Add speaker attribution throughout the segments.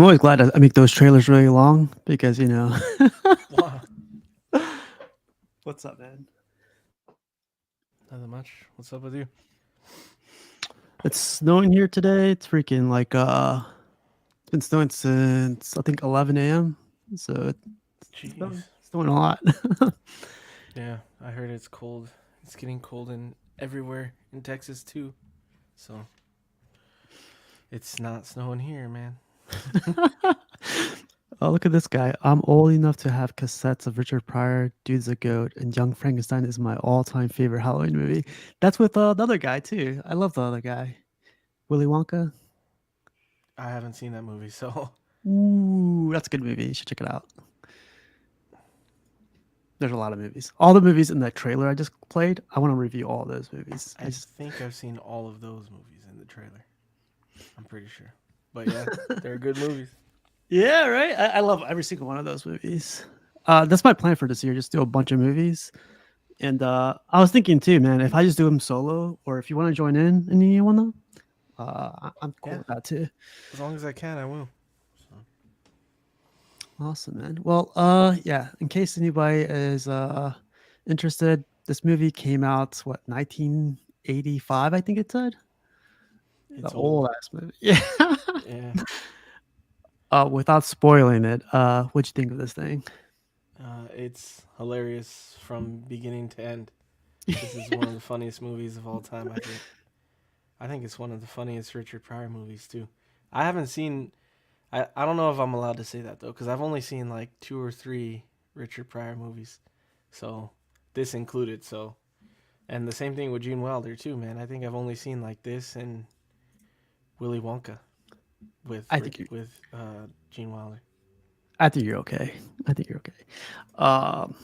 Speaker 1: I'm always glad I make those trailers really long because
Speaker 2: Wow.
Speaker 1: What's up, man?
Speaker 2: Nothing much. What's up with you?
Speaker 1: It's snowing here today. It's freaking it's been snowing since I think 11 a.m. So
Speaker 2: Jeez.
Speaker 1: it's snowing a lot.
Speaker 2: Yeah, I heard it's cold. It's getting cold in everywhere in Texas too. So it's not snowing here, man.
Speaker 1: Oh, look at this guy. I'm old enough to have cassettes of Richard Pryor, Dude's a Goat, and Young Frankenstein is my all-time favorite Halloween movie. That's with the other guy too. I love the other guy, Willy Wonka.
Speaker 2: I haven't seen that movie, so
Speaker 1: Ooh, that's a good movie. You should check it out. There's a lot of movies. All the movies in that trailer I just played, I want to review all those movies.
Speaker 2: I think I've seen all of those movies in the trailer. I'm pretty sure. But yeah, they're good movies.
Speaker 1: Yeah, right. I love every single one of those movies. That's my plan for this year. Just do a bunch of movies. And I was thinking too, man, if I just do them solo, or if you want to join in and you want to, I'm cool
Speaker 2: Yeah,
Speaker 1: with that too.
Speaker 2: as long as I can, I will. So
Speaker 1: Awesome, man. Well, yeah. In case anybody is interested, this movie came out what 1985, I think it said. The
Speaker 2: it's old.
Speaker 1: old ass movie. Yeah.
Speaker 2: Yeah.
Speaker 1: Without spoiling it, what'd you think of this thing?
Speaker 2: It's hilarious from beginning to end. This is one of the funniest movies of all time, I think. I think it's one of the funniest Richard Pryor movies too. I haven't seen. I don't know if I'm allowed to say that though, because I've only seen like two or three Richard Pryor movies, so this included. So, and the same thing with Gene Wilder too, man. I think I've only seen like this and Willy Wonka with
Speaker 1: I think you
Speaker 2: Gene Wilder.
Speaker 1: I think you're okay. I think you're okay. Um,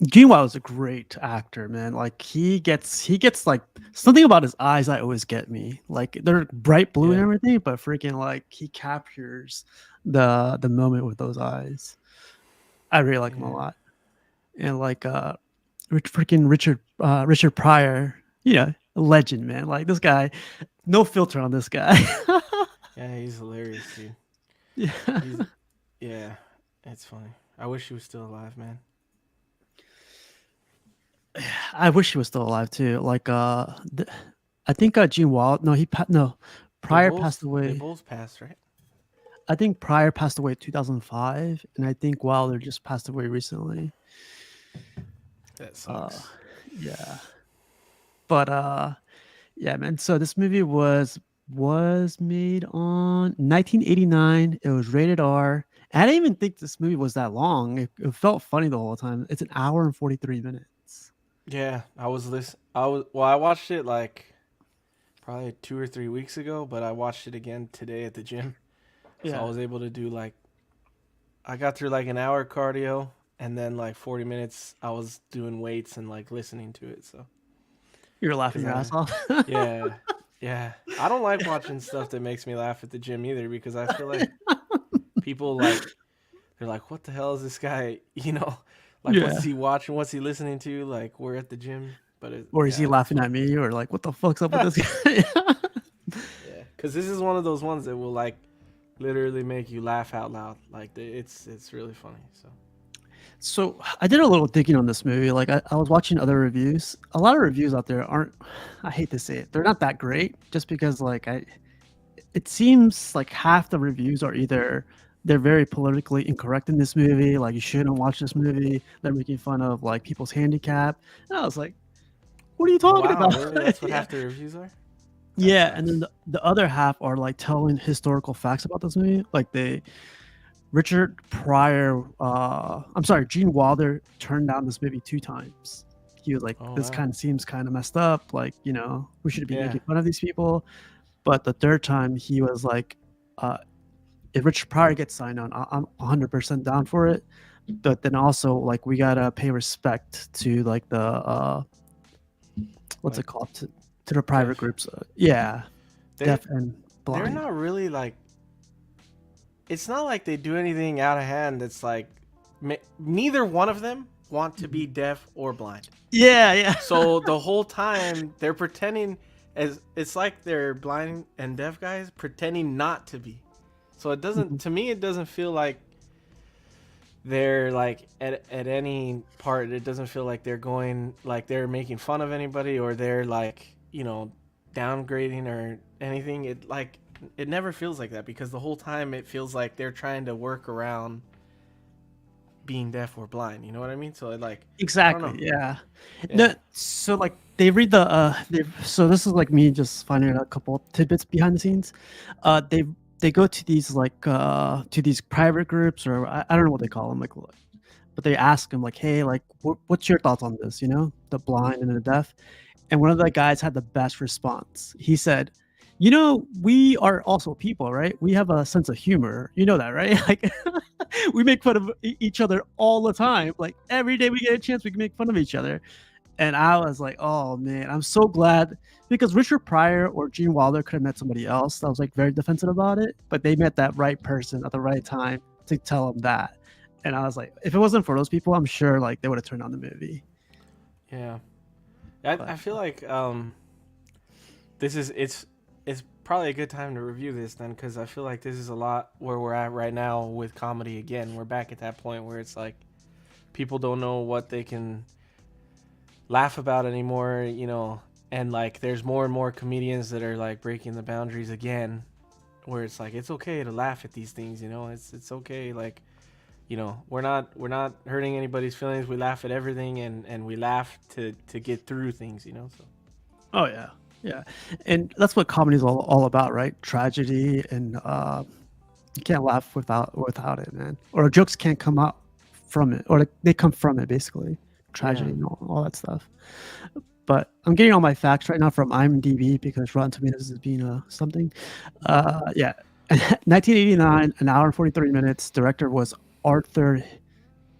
Speaker 1: Gene Wilder's a great actor, man. Like he gets like something about his eyes that always get me. Like they're bright blue and
Speaker 2: Yeah,
Speaker 1: everything, but freaking like he captures the moment with those eyes. I really like him a
Speaker 2: yeah,
Speaker 1: lot. And like freaking Richard Pryor, a legend, man. Like this guy, no filter on this guy.
Speaker 2: yeah. He's hilarious, dude.
Speaker 1: Yeah.
Speaker 2: He's yeah. It's funny. I wish he was still alive, man.
Speaker 1: I wish he was still alive too. Like I think Gene Wilder. No, no. Pryor passed
Speaker 2: They
Speaker 1: away.
Speaker 2: both passed, right?
Speaker 1: I think Pryor passed away in 2005, and I think Wilder just passed away recently.
Speaker 2: That
Speaker 1: Uh,
Speaker 2: sucks.
Speaker 1: yeah, but yeah, man. So this movie was made on 1989. It was rated R. I didn't even think this movie was that long. It felt funny the whole time. It's an hour and 43 minutes.
Speaker 2: Yeah, I was listen. I was well. I watched it like probably 2 or 3 weeks ago, but I watched it again today at the gym. So I
Speaker 1: Yeah,
Speaker 2: was able to do like I got through like an hour cardio and then like 40 minutes I was doing weights and like listening to it. So
Speaker 1: you're laughing
Speaker 2: cuz
Speaker 1: your ass
Speaker 2: I
Speaker 1: off.
Speaker 2: yeah. Yeah. I don't like watching stuff that makes me laugh at the gym either because I feel like people like they're like what the hell is this guy, like what's
Speaker 1: Yeah.
Speaker 2: he watching, what's he listening to? Like we're at the gym, but
Speaker 1: Or is he
Speaker 2: yeah, it's
Speaker 1: laughing
Speaker 2: funny.
Speaker 1: at me? Or like, what the fuck's up with this guy?
Speaker 2: Yeah, cuz this is one of those ones that will like literally make you laugh out loud. Like it's really funny. So
Speaker 1: So I did a little digging on this movie. Like I was watching other reviews. A lot of reviews out there aren't. I hate to say it, they're not that great. Just because like it seems like half the reviews are either they're very politically incorrect in this movie. Like you shouldn't watch this movie. They're making fun of like people's handicap. And I was like, what are you talking
Speaker 2: wow,
Speaker 1: about?
Speaker 2: really? That's what
Speaker 1: Yeah.
Speaker 2: half the reviews are? That
Speaker 1: Yeah, and then
Speaker 2: sucks.
Speaker 1: the other half are like telling historical facts about this movie. Like Richard Pryor, I'm sorry, Gene Wilder turned down this movie two times. He was like,
Speaker 2: Oh
Speaker 1: "This
Speaker 2: wow.
Speaker 1: kind of seems kind of messed up. Like, we should be
Speaker 2: Yeah.
Speaker 1: making fun of these people." But the third time, he was like, uh, "If Richard Pryor gets signed on, I'm 100% down for it." But then also, like, we gotta pay respect to like the what's
Speaker 2: Like
Speaker 1: it called to the private
Speaker 2: deaf.
Speaker 1: groups. Yeah,
Speaker 2: They
Speaker 1: deaf and
Speaker 2: they're
Speaker 1: blind.
Speaker 2: not really like it's not like they do anything out of hand that's like neither one of them want to be deaf or blind.
Speaker 1: Yeah, yeah.
Speaker 2: So the whole time they're pretending as it's like they're blind and deaf guys pretending not to be. So it doesn't.
Speaker 1: Mhm.
Speaker 2: To me, it doesn't feel like they're like at any part. It doesn't feel like they're going like they're making fun of anybody or they're like downgrading or anything. It never feels like that because the whole time it feels like they're trying to work around being deaf or blind. You know what I mean? So I don't know.
Speaker 1: Exactly. Yeah.
Speaker 2: Yeah.
Speaker 1: No, so like they read the so this is like me just finding out a couple tidbits behind the scenes. They go to these to these private groups, or I don't know what they call them, like, but they ask them like, hey, like what's your thoughts on this, the blind and the deaf? And one of the guys had the best response. He said, we are also people, right? We have a sense of humor. You know that, right? Like, we make fun of each other all the time. Like, every day we get a chance, we can make fun of each other. And I was like, oh man, I'm so glad, because Richard Pryor or Gene Wilder could have met somebody else that was like very defensive about it, but they met that right person at the right time to tell them that. And I was like, if it wasn't for those people, I'm sure like they would have turned on the movie.
Speaker 2: Yeah.
Speaker 1: But
Speaker 2: I feel like this is it's probably a good time to review this then because I feel like this is a lot where we're at right now with comedy again. We're back at that point where it's like people don't know what they can laugh about anymore, and like there's more and more comedians that are like breaking the boundaries again where it's like it's okay to laugh at these things, it's okay, like we're not hurting anybody's feelings. We laugh at everything and we laugh to get through things. So
Speaker 1: oh yeah, yeah, and that's what comedy is all about, right? Tragedy, and you can't laugh without it, man. Or jokes can't come out from it, or they come from it, basically.
Speaker 2: yeah.
Speaker 1: Tragedy and all that stuff. But I'm getting all my facts right now from IMDb because Rotten Tomatoes is being something. Yeah, 1989, an hour and 43 minutes. Director was Arthur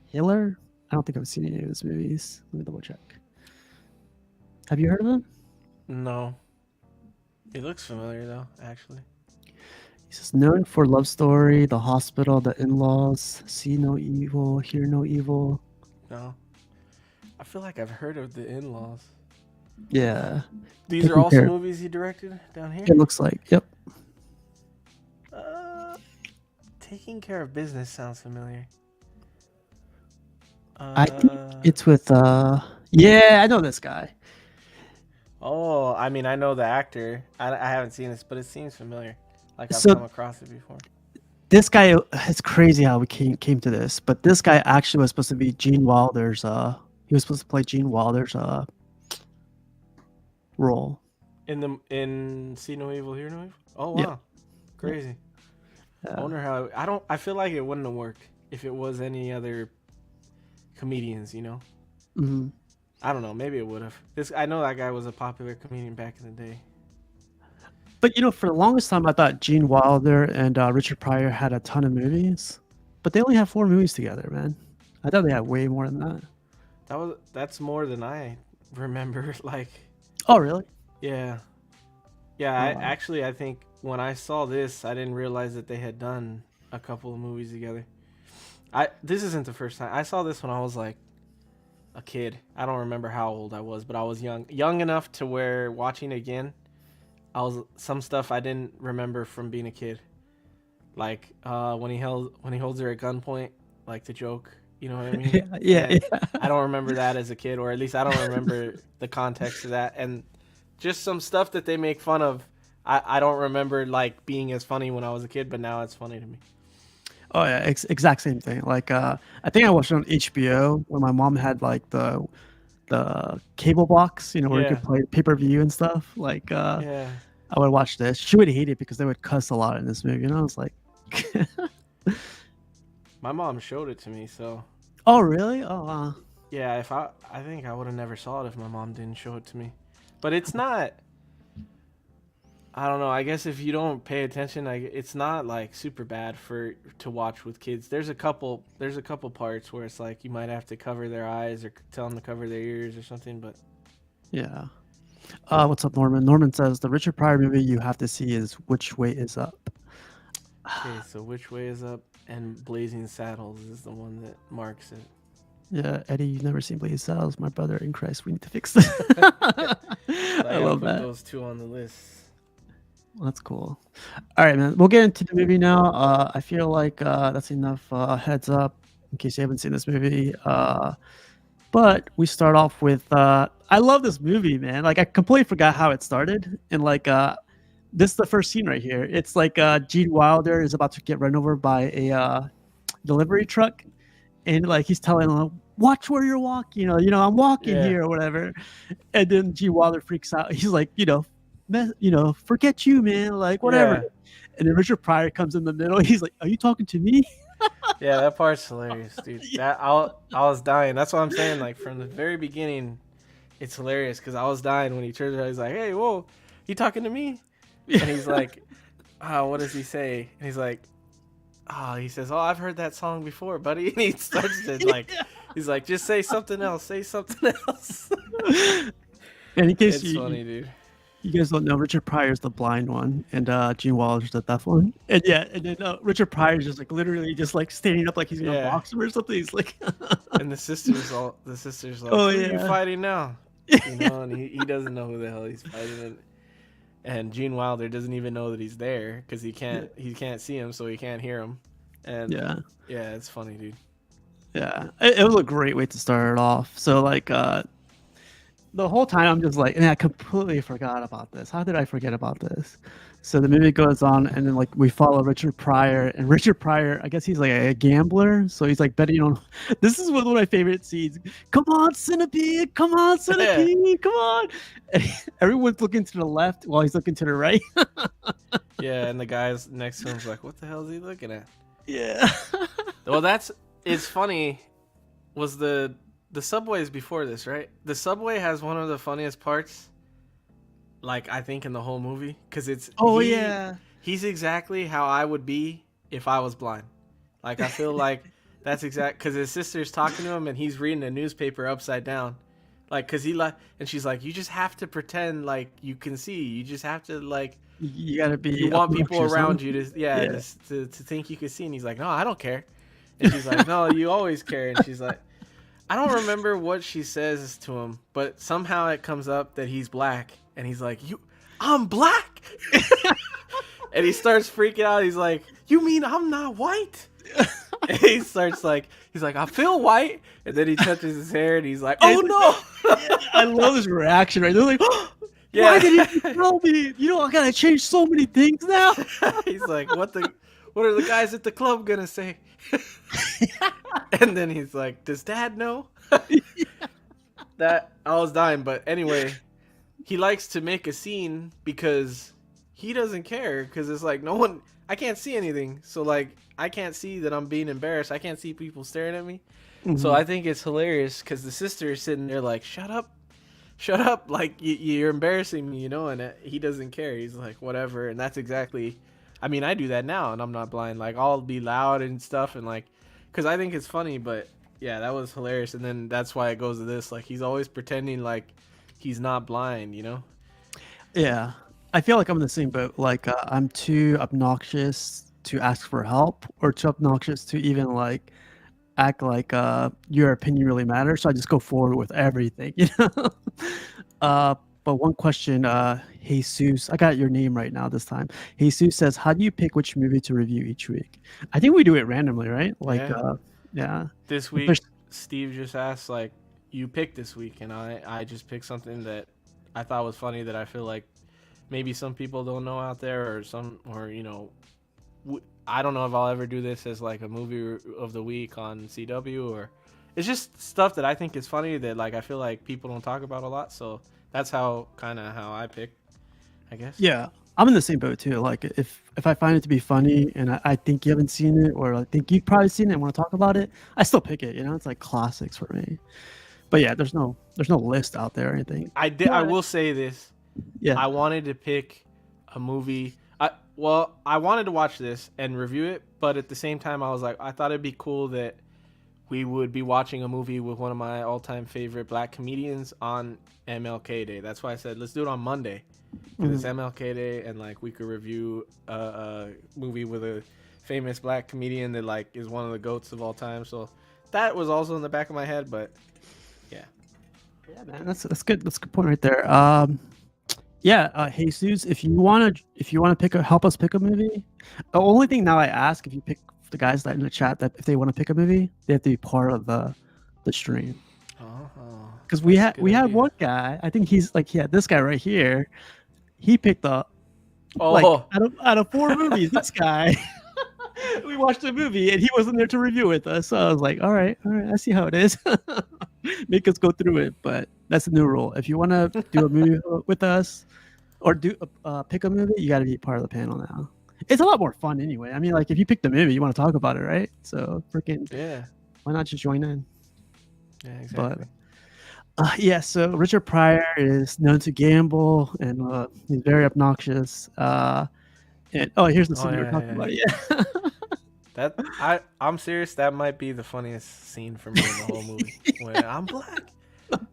Speaker 1: Hiller. I don't think I've seen any of his movies. Let me double check. Have you heard of him?
Speaker 2: No, it looks familiar though, actually.
Speaker 1: He's known for Love Story, The Hospital, The In-Laws, See No Evil, Hear No Evil.
Speaker 2: No, I feel like I've heard of the In-Laws.
Speaker 1: Yeah,
Speaker 2: These are
Speaker 1: taking
Speaker 2: also
Speaker 1: care.
Speaker 2: movies he directed down here.
Speaker 1: It looks like. Yep.
Speaker 2: uh Taking Care of Business sounds familiar.
Speaker 1: I think
Speaker 2: uh
Speaker 1: it's with. Yeah, I know this guy.
Speaker 2: oh, I mean, I know the actor. I haven't seen this, but it seems familiar, like I've
Speaker 1: So
Speaker 2: come across it before.
Speaker 1: this guy, it's crazy how we came to this, but this guy actually was supposed to be Gene Wilder's. He was supposed to play Gene Wilder's role.
Speaker 2: In See No Evil, Hear No Evil. Oh
Speaker 1: Yeah.
Speaker 2: wow, crazy. I
Speaker 1: Yeah.
Speaker 2: wonder how. I don't. I feel like it wouldn't have worked if it was any other comedians.
Speaker 1: Hmm.
Speaker 2: I don't know. Maybe it would have. This. I know that guy was a popular comedian back in the day.
Speaker 1: But for the longest time, I thought Gene Wilder and Richard Pryor had a ton of movies, but they only have 4 movies together, man. I thought they had way more than that.
Speaker 2: That's more than I remember. Like,
Speaker 1: Oh, really?
Speaker 2: yeah, yeah.
Speaker 1: Oh,
Speaker 2: I
Speaker 1: wow.
Speaker 2: actually, I think when I saw this, I didn't realize that they had done a couple of movies together. This isn't the first time I saw this when I was like a kid. I don't remember how old I was, but I was young enough to where watching again, I was some stuff I didn't remember from being a kid. Like when he holds her at gunpoint, like the joke. You know what I mean?
Speaker 1: Yeah, yeah,
Speaker 2: And
Speaker 1: yeah.
Speaker 2: I don't remember that as a kid, or at least I don't remember the context of that. And just some stuff that they make fun of, I don't remember like being as funny when I was a kid, but now it's funny to me.
Speaker 1: Oh yeah, exact same thing. Like I think I watched it on HBO when my mom had like the cable box, where you
Speaker 2: Yeah,
Speaker 1: could play pay-per-view and stuff. Like
Speaker 2: yeah.
Speaker 1: I would watch this. She would hate it because they would cuss a lot in this movie, and I was like,
Speaker 2: My mom showed it to me, so
Speaker 1: "Oh, really? Oh,
Speaker 2: yeah. If I think I would have never saw it if my mom didn't show it to me. But it's not. I don't know. I guess if you don't pay attention, it's not like super bad to watch with kids. There's a couple. There's a couple parts where it's like you might have to cover their eyes or tell them to cover their ears or something. But
Speaker 1: yeah." What's up, Norman? Norman says the Richard Pryor movie you have to see is Which Way Is Up.
Speaker 2: okay, so Which Way Is Up and Blazing Saddles is the one that marks it.
Speaker 1: Yeah, Eddie, you've never seen Blazing Saddles, my brother in Christ. We need to fix that.
Speaker 2: So I
Speaker 1: I
Speaker 2: gotta
Speaker 1: love
Speaker 2: put
Speaker 1: that.
Speaker 2: those two on the list.
Speaker 1: That's cool. All right, man. We'll get into the movie now. I feel like that's enough heads up in case you haven't seen this movie. But we start off with I love this movie, man. Like I completely forgot how it started, and like this is the first scene right here. It's like Gene Wilder is about to get run over by a delivery truck, and like he's telling him, "Watch where you're walking," I'm walking
Speaker 2: Yeah,
Speaker 1: here or whatever. And then Gene Wilder freaks out. He's like, forget you, man, like whatever.
Speaker 2: yeah,
Speaker 1: And then Richard Pryor comes in the middle. He's like, "Are you talking to me?"
Speaker 2: yeah. That part's hilarious, dude.
Speaker 1: Yeah.
Speaker 2: I was dying. That's what I'm saying. Like from the very beginning, it's hilarious because I was dying when he turns around. He's like, "Hey, whoa, you talking to me?" And he's like, "Oh, what does he say?" And he's like, "Oh, he says, oh, I've heard that song before, buddy." And he starts to like,
Speaker 1: Yeah.
Speaker 2: he's like, "Just say something else. Say something else."
Speaker 1: And in case
Speaker 2: It's funny, dude.
Speaker 1: you guys don't know, Richard Pryor's the blind one, and Gene Wilder's the deaf one. And yeah, and then Richard Pryor's just like literally just like standing up like he's gonna
Speaker 2: Yeah.
Speaker 1: box him or something. He's like,
Speaker 2: And the sisters like,
Speaker 1: "Oh
Speaker 2: who are you
Speaker 1: yeah."
Speaker 2: fighting now? And he doesn't know who the hell he's fighting. And Gene Wilder doesn't even know that he's there because he can't see him, so he can't hear him. And
Speaker 1: Yeah.
Speaker 2: yeah, it's funny, dude.
Speaker 1: Yeah, it was a great way to start it off. So like the whole time I'm just like, and I completely forgot about this. How did I forget about this? So the movie goes on, and then like we follow Richard Pryor, and Richard Pryor, I guess he's like a gambler, so he's like betting on. This is one of my favorite scenes. Come on, Centipede! Come on,
Speaker 2: Yeah,
Speaker 1: Centipede! Come on! And everyone's looking to the left while he's looking to the right.
Speaker 2: yeah. And the guys next to him's like, what the hell is he looking at?
Speaker 1: Yeah.
Speaker 2: Well, it's funny. Was the subway is before this, right? The subway has one of the funniest parts, like I think in the whole movie, because
Speaker 1: Oh yeah.
Speaker 2: he's exactly how I would be if I was blind. Like I feel like that's exact because his sister's talking to him and he's reading a newspaper upside down, like because and she's like, you just have to pretend like you can see. You just have to like
Speaker 1: You gotta
Speaker 2: you
Speaker 1: be
Speaker 2: want people
Speaker 1: obnoxious, huh?
Speaker 2: around you to
Speaker 1: Yeah.
Speaker 2: to think you can see. And he's like, no, I don't care. And she's like, no, you always care. And she's like, I don't remember what she says to him, but somehow it comes up that he's black, and he's like, I'm black," and he starts freaking out. He's like, "You mean I'm not white?" And he starts like, he's like, "I feel white," and then he touches his hair, and he's like, "Oh no!"
Speaker 1: Yeah, I love his reaction, right? They're like,
Speaker 2: Yeah,
Speaker 1: "Why did you tell me? I gotta change so many things now."
Speaker 2: he's like, what are the guys at the club gonna say?" And then he's like, "Does Dad know?" That I was dying, but anyway, he likes to make a scene because he doesn't care because it's like no one. I can't see anything, so like I can't see that I'm being embarrassed. I can't see people staring at me, so
Speaker 1: Mhm.
Speaker 2: I think it's hilarious because the sister is sitting there like, shut up, like you're embarrassing me, and he doesn't care. He's like, whatever, and that's exactly. I mean, I do that now, and I'm not blind. Like I'll be loud and stuff, and like, because I think it's funny, but yeah, that was hilarious, and then that's why it goes to this. Like he's always pretending like he's not blind.
Speaker 1: Yeah, I feel like I'm in the same boat. Like I'm too obnoxious to ask for help, or too obnoxious to even like act like your opinion really matters. So I just go forward with everything. uh, but one question, Jesus, I got your name right now this time. Jesus says, "How do you pick which movie to review each week?" I think we do it randomly, right? Like,
Speaker 2: Yeah.
Speaker 1: yeah.
Speaker 2: This
Speaker 1: If there's
Speaker 2: week, Steve just asked like, "You pick this week," and I just picked something that I thought was funny that I feel like maybe some people don't know out there, or I don't know if I'll ever do this as like a movie of the week on CW, or it's just stuff that I think is funny that like I feel like people don't talk about a lot. So that's how I pick, I guess.
Speaker 1: Yeah, I'm in the same boat too. Like if I find it to be funny and I think you haven't seen it, or I think you've probably seen it and want to talk about it, I still pick it. It's like classics for me. But yeah, there's no list out there or anything.
Speaker 2: I
Speaker 1: But
Speaker 2: will say this.
Speaker 1: yeah,
Speaker 2: I wanted to pick a movie. I wanted to watch this and review it, but at the same time, I was like, I thought it'd be cool that we would be watching a movie with one of my all-time favorite black comedians on MLK Day. That's why I said let's do it on Monday because it's MLK Day, and like we could review a movie with a famous black comedian that like is one of the goats of all time. So that was also in the back of my head, but yeah.
Speaker 1: yeah, man, that's good. That's a good point right there. Yeah, Jesus, if you wanna help us pick a movie, the only thing now I ask if you pick the guys that in the chat that if they want to pick a movie, they have to be part of the stream.
Speaker 2: Oh,
Speaker 1: Because
Speaker 2: that's a good
Speaker 1: we had
Speaker 2: idea.
Speaker 1: one guy, I think he's like this guy right here. He picked up like
Speaker 2: Oh,
Speaker 1: out of 4 movies, this guy. We watched a movie and he wasn't there to review with us. So I was like, all right, I see how it is. Make us go through it, but that's the new rule. If you want to do a movie with us or do pick a movie, you got to be part of the panel now. It's a lot more fun anyway. I mean, like if you pick the movie, you want to talk about it, right? So freaking
Speaker 2: yeah.
Speaker 1: why not just join in?
Speaker 2: Yeah, exactly.
Speaker 1: But yeah, so Richard Pryor is known to gamble and he's very obnoxious. And here's the
Speaker 2: Oh
Speaker 1: scene we were
Speaker 2: yeah,
Speaker 1: talking
Speaker 2: yeah.
Speaker 1: about. Yeah.
Speaker 2: That I'm serious. That might be the funniest scene for me in the whole movie. When I'm black,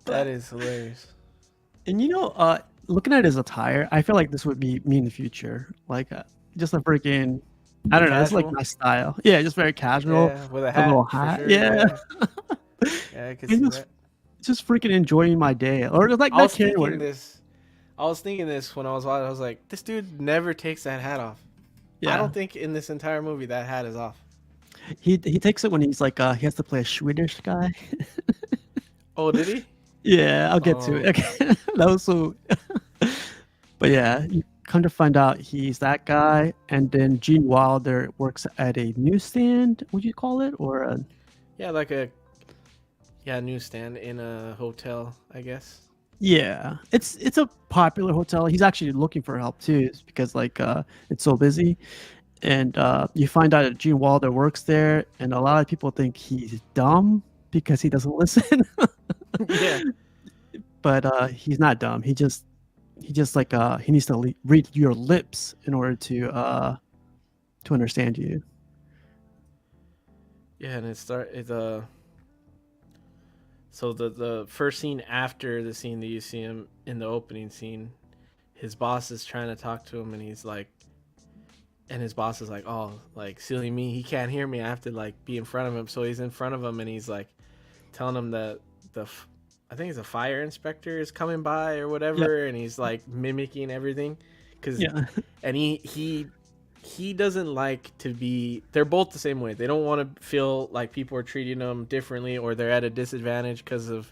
Speaker 2: that is hilarious.
Speaker 1: And looking at his attire, I feel like this would be me in the future. Like just a freaking, I don't know, it's like
Speaker 2: Casual?
Speaker 1: my style. Yeah, just very casual.
Speaker 2: Yeah, with a
Speaker 1: A little
Speaker 2: hat for
Speaker 1: hat.
Speaker 2: sure.
Speaker 1: Yeah.
Speaker 2: Yeah, I could
Speaker 1: And
Speaker 2: see
Speaker 1: just
Speaker 2: that.
Speaker 1: just freaking enjoying my day. Or just like
Speaker 2: I
Speaker 1: not
Speaker 2: was
Speaker 1: caring
Speaker 2: thinking
Speaker 1: what
Speaker 2: this. I was thinking this when I was watching. I was like, this dude never takes that hat off. I
Speaker 1: yeah.
Speaker 2: don't think in this entire movie that hat is off.
Speaker 1: He takes it when he's like he has to play a Swedish guy.
Speaker 2: Oh, did he?
Speaker 1: Yeah, I'll get to it.
Speaker 2: Oh,
Speaker 1: Okay. That was so but yeah, you come to find out he's that guy, and then Gene Wilder works at a newsstand, would you call it? Or a
Speaker 2: yeah, like a newsstand in a hotel, I guess.
Speaker 1: yeah. It's a popular hotel. He's actually looking for help too, because like it's so busy. And you find out that Gene Wilder works there, and a lot of people think he's dumb because he doesn't listen.
Speaker 2: Yeah.
Speaker 1: But he's not dumb. He just like he needs to read your lips in order to understand you.
Speaker 2: Yeah, and so the first scene after the scene that you see him in the opening scene, his boss is trying to talk to him, and he's like, and his boss is like, oh, like silly me, he can't hear me. I have to like be in front of him. So he's in front of him, and he's like telling him that I think it's a fire inspector is coming by or whatever, and he's like mimicking everything,
Speaker 1: Yeah.
Speaker 2: and he doesn't like to be. They're both the same way. They don't want to feel like people are treating them differently or they're at a disadvantage because of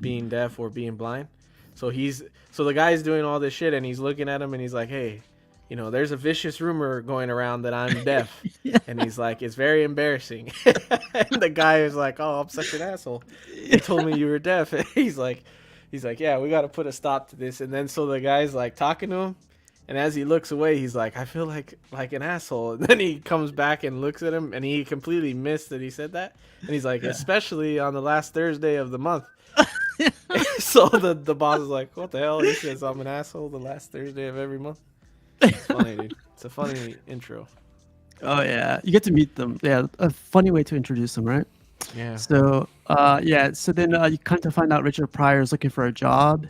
Speaker 2: being deaf or being blind. So the guy's doing all this shit, and he's looking at him, and he's like, hey, there's a vicious rumor going around that I'm deaf.
Speaker 1: Yeah.
Speaker 2: And he's like, it's very embarrassing. And the guy is like, oh, I'm such an asshole. You told me you were deaf. And he's like, yeah, we got to put a stop to this. And then so the guy's like talking to him, and as he looks away, he's like, I feel like an asshole. And then he comes back and looks at him, and he completely missed that he said that. And he's like, especially on the last Thursday of the month. So the boss is like, what the hell? He says I'm an asshole the last Thursday of every month. It's funny, dude. It's a funny intro.
Speaker 1: Oh yeah, you get to meet them. Yeah, a funny way to introduce them, right?
Speaker 2: Yeah.
Speaker 1: So yeah, so then you kind of find out Richard Pryor is looking for a job,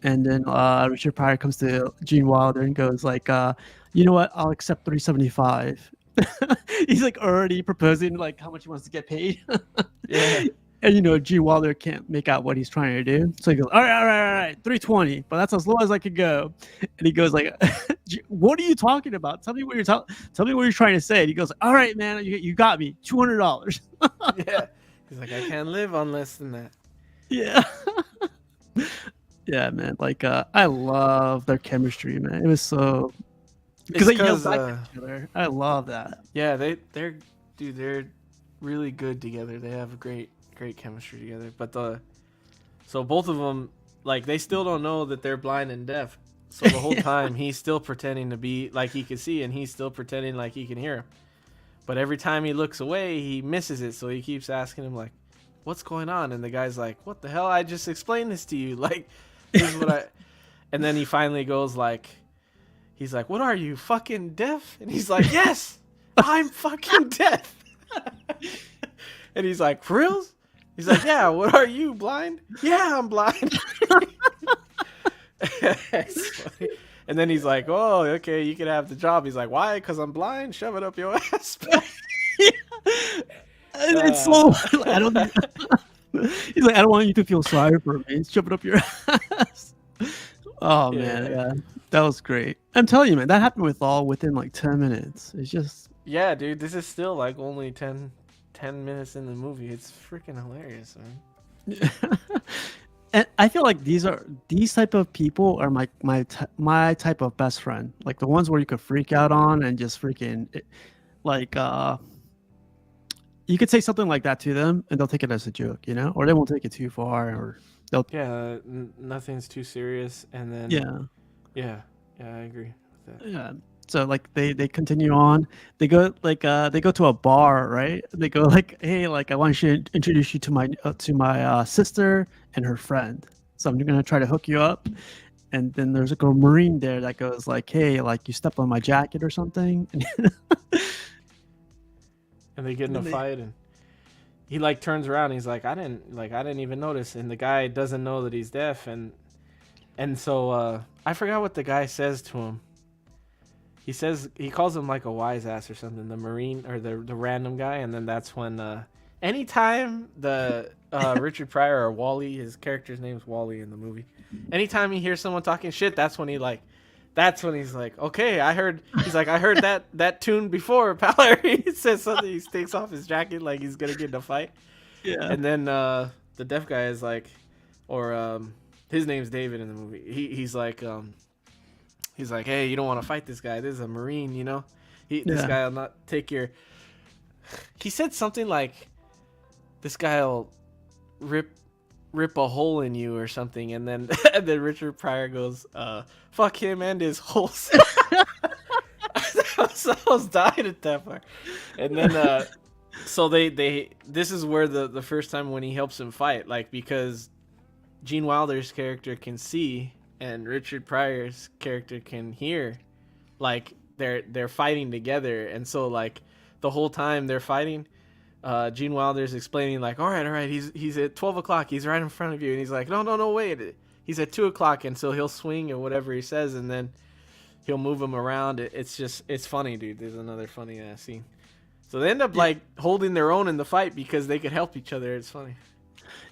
Speaker 1: and then Richard Pryor comes to Gene Wilder and goes like, you know what? I'll accept 375. He's like already proposing like how much he wants to get paid.
Speaker 2: Yeah.
Speaker 1: And Gene Wilder can't make out what he's trying to do, so he goes, all right, 320, but that's as low as I could go. And he goes like, what are you talking about? Tell me what you're trying to say. And he goes, all right, man, you got me, $200.
Speaker 2: Yeah. He's like, I can't live on less than that.
Speaker 1: Yeah. Yeah, man. Like I love their chemistry, man. It was so because they yelled back at each other. I love that.
Speaker 2: Yeah, they're really good together. They have a great chemistry together. But so both of them, like, they still don't know that they're blind and deaf. So the whole time he's still pretending to be like he can see, and he's still pretending like he can hear him. But every time he looks away, he misses it. So he keeps asking him like, what's going on? And the guy's like, what the hell? I just explained this to you. Like, this is what I. And then he finally goes like, he's like, what are you, fucking deaf? And he's like, yes, I'm fucking deaf. And he's like, for reals? He's like, yeah, what are you, blind? Yeah, I'm blind. It's funny. And then he's like, oh, okay, you can have the job. He's like, why? Because I'm blind? Shove it up your ass.
Speaker 1: It's so I don't. He's like, I don't want you to feel sorry for me. Shove it up your ass. Oh man,
Speaker 2: Yeah.
Speaker 1: yeah, that was great. I'm telling you, man, that happened with all within like 10 minutes. It's just,
Speaker 2: Yeah, dude, this is still like only 10 minutes in the movie. It's freaking hilarious, man.
Speaker 1: and I feel like these type of people are my type of best friend, like the ones where you could freak out on and just freaking like you could say something like that to them and they'll take it as a joke, or they won't take it too far, or they'll
Speaker 2: Yeah, nothing's too serious, and then
Speaker 1: yeah.
Speaker 2: yeah, yeah, I agree with that.
Speaker 1: Yeah. So like they continue on. They go to a bar, right? They go like, "Hey, like I want to introduce you to my sister and her friend. So I'm gonna try to hook you up." And then there's like a marine there that goes like, "Hey, like you stepped on my jacket or something."
Speaker 2: And they get
Speaker 1: And
Speaker 2: in a
Speaker 1: then they
Speaker 2: fight, and he like turns around. And he's like, I didn't even notice. And the guy doesn't know that he's deaf, and so I forgot what the guy says to him. He calls him like a wise ass or something, the marine or the random guy, and then that's when anytime the Richard Pryor or Wally, his character's name's Wally in the movie, anytime he hears someone talking shit, that's when he's like, okay, I heard that tune before, pal. He says something, he takes off his jacket like he's gonna get in a fight,
Speaker 1: yeah.
Speaker 2: and then the deaf guy is like, or his name's David in the movie. He's like, hey, you don't want to fight this guy. This is a Marine, you know. This
Speaker 1: Yeah.
Speaker 2: guy will not take your. He said something like, this guy will rip a hole in you or something, and then and then Richard Pryor goes, fuck him and his holes. I was dying at that part, and then so they this is where the first time when he helps him fight, like because Gene Wilder's character can see and Richard Pryor's character can hear, like they're fighting together, and so like the whole time they're fighting, Gene Wilder's explaining like, all right, he's at 12 o'clock, he's right in front of you, and he's like, no, wait, he's at 2 o'clock, and so he'll swing or whatever he says, and then he'll move him around. It's funny, dude. There's another funny ass scene. So they end up like holding their own in the fight because they could help each other. It's funny.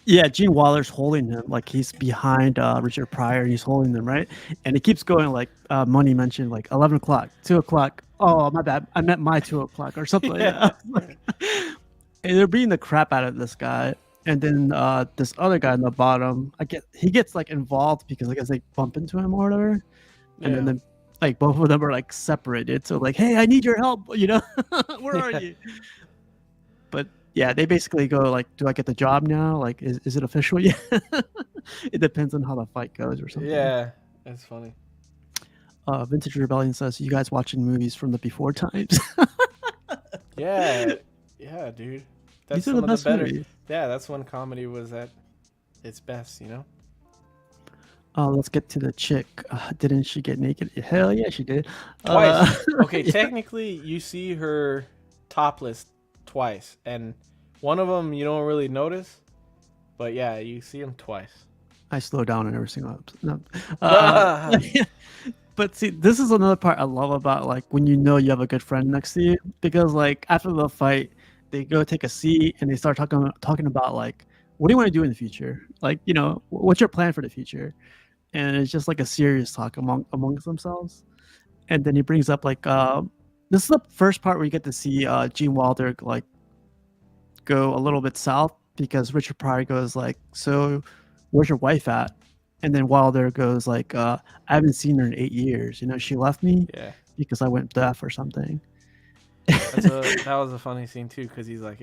Speaker 1: Yeah, Gene Wilder's holding him, like he's behind Richard Pryor, and he's holding them, right? And it keeps going, like Money mentioned, like 11 o'clock, 2 o'clock. Oh, my bad, I meant my 2 o'clock or something like that. Like, and they're beating the crap out of this guy, and then this other guy in the bottom, he gets like involved because I guess they bump into him or whatever, and then like both of them are like separated. So like, hey, I need your help, where are you? But yeah, they basically go like, do I get the job now? Like, is it official yet? It depends on how the fight goes or something.
Speaker 2: Yeah, that's funny.
Speaker 1: Vintage Rebellion says, you guys watching movies from the before times?
Speaker 2: Yeah, dude. That's
Speaker 1: These are
Speaker 2: some
Speaker 1: the
Speaker 2: of
Speaker 1: best
Speaker 2: the better.
Speaker 1: movies.
Speaker 2: Yeah, that's when comedy was at its best.
Speaker 1: Let's get to the chick. Didn't she get naked? Hell yeah, she did.
Speaker 2: Twice. Okay,
Speaker 1: yeah.
Speaker 2: technically you see her topless twice, and one of them you don't really notice, but yeah, you see them twice.
Speaker 1: I slow down on every single episode. No. But see, this is another part I love about like when you know you have a good friend next to you, because like after the fight, they go take a seat and they start talking about like, what do you want to do in the future? Like, what's your plan for the future? And it's just like a serious talk amongst themselves. And then he brings up like, this is the first part where you get to see Gene Wilder like go a little bit south, because Richard Pryor goes like, so where's your wife at? And then Wilder goes like, I haven't seen her in 8 years. She left me because I went deaf or something.
Speaker 2: That was a funny scene too, because he's like,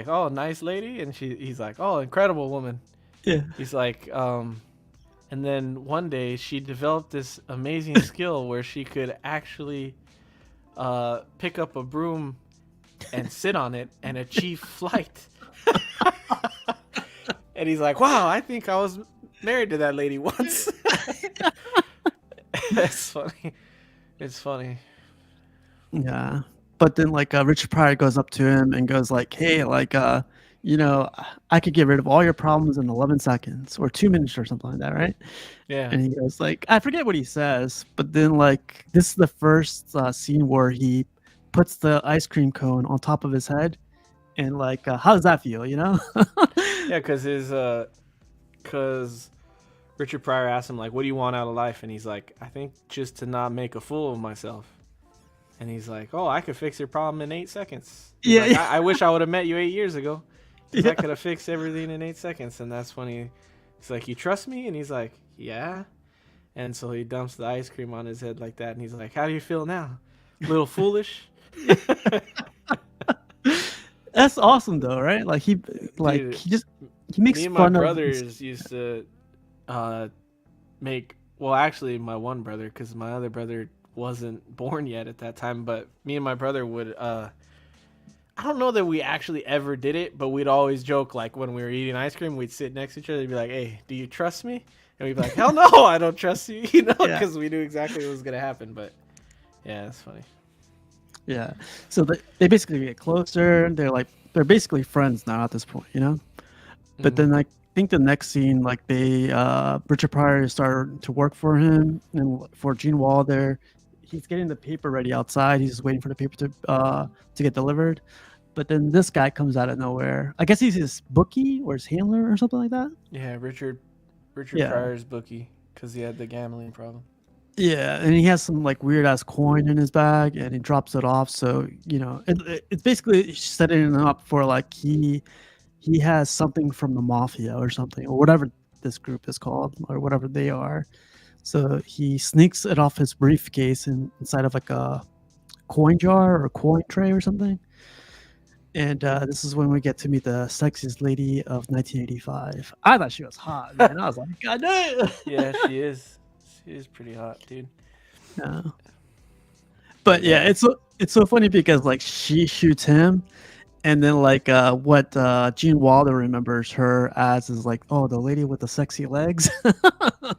Speaker 2: oh, nice lady, and he's like, oh, incredible woman.
Speaker 1: Yeah.
Speaker 2: He's like, and then one day she developed this amazing skill where she could actually pick up a broom and sit on it and achieve flight. And he's like, wow, I think I was married to that lady once. That's funny. It's funny.
Speaker 1: Yeah. But then like Richard Pryor goes up to him and goes like, hey, like I could get rid of all your problems in 11 seconds or 2 minutes or something like that, right?
Speaker 2: Yeah.
Speaker 1: And he goes like, I forget what he says, but then like this is the first scene where he puts the ice cream cone on top of his head, and like how does that feel?
Speaker 2: Yeah, because Richard Pryor asked him like, "What do you want out of life?" And he's like, "I think just to not make a fool of myself." And he's like, "Oh, I could fix your problem in 8 seconds." He's
Speaker 1: Yeah,
Speaker 2: like,
Speaker 1: yeah,
Speaker 2: I wish I would have met you 8 years ago, because I
Speaker 1: yeah.
Speaker 2: could have fixed everything in 8 seconds. And that's when he's like, "You trust me?" And he's like, "Yeah." And so he dumps the ice cream on his head like that. And he's like, "How do you feel now? A little foolish?"
Speaker 1: That's awesome though, right? Like
Speaker 2: Dude,
Speaker 1: he makes
Speaker 2: me and my
Speaker 1: fun of his,
Speaker 2: brothers used to uh, make, well, actually, my one brother, because my other brother wasn't born yet at that time, but me and my brother would, I don't know that we actually ever did it, but we'd always joke, like, when we were eating ice cream, we'd sit next to each other and be like, "Hey, do you trust me?" And we'd be like, "Hell no, I don't trust you,"
Speaker 1: yeah,
Speaker 2: because we knew exactly what was going to happen. But yeah, it's funny.
Speaker 1: yeah. So they basically get closer, and they're basically friends now at this point, you know. But
Speaker 2: Mm,
Speaker 1: then I think the next scene, like Richard Pryor started to work for him and for Gene Wilder. He's getting the paper ready outside. He's just waiting for the paper to get delivered. But then this guy comes out of nowhere. I guess he's his bookie or his handler or something like that.
Speaker 2: yeah, Richard
Speaker 1: Yeah.
Speaker 2: Pryor's bookie, because he had the gambling problem.
Speaker 1: Yeah, and he has some like weird ass coin in his bag, and he drops it off. So it's basically setting him up for like he has something from the mafia or something, or whatever this group is called, or whatever they are. So he sneaks it off his briefcase inside of like a coin jar or a coin tray or something. And this is when we get to meet the sexiest lady of 1985. I thought she was hot, man. I was like, God damn.
Speaker 2: Yeah, she is. She is pretty hot, dude.
Speaker 1: Yeah.
Speaker 2: But
Speaker 1: But yeah,
Speaker 2: yeah,
Speaker 1: it's so funny because like she shoots him, and then like what Gene Wilder remembers her as is like, oh, the lady with the sexy legs, because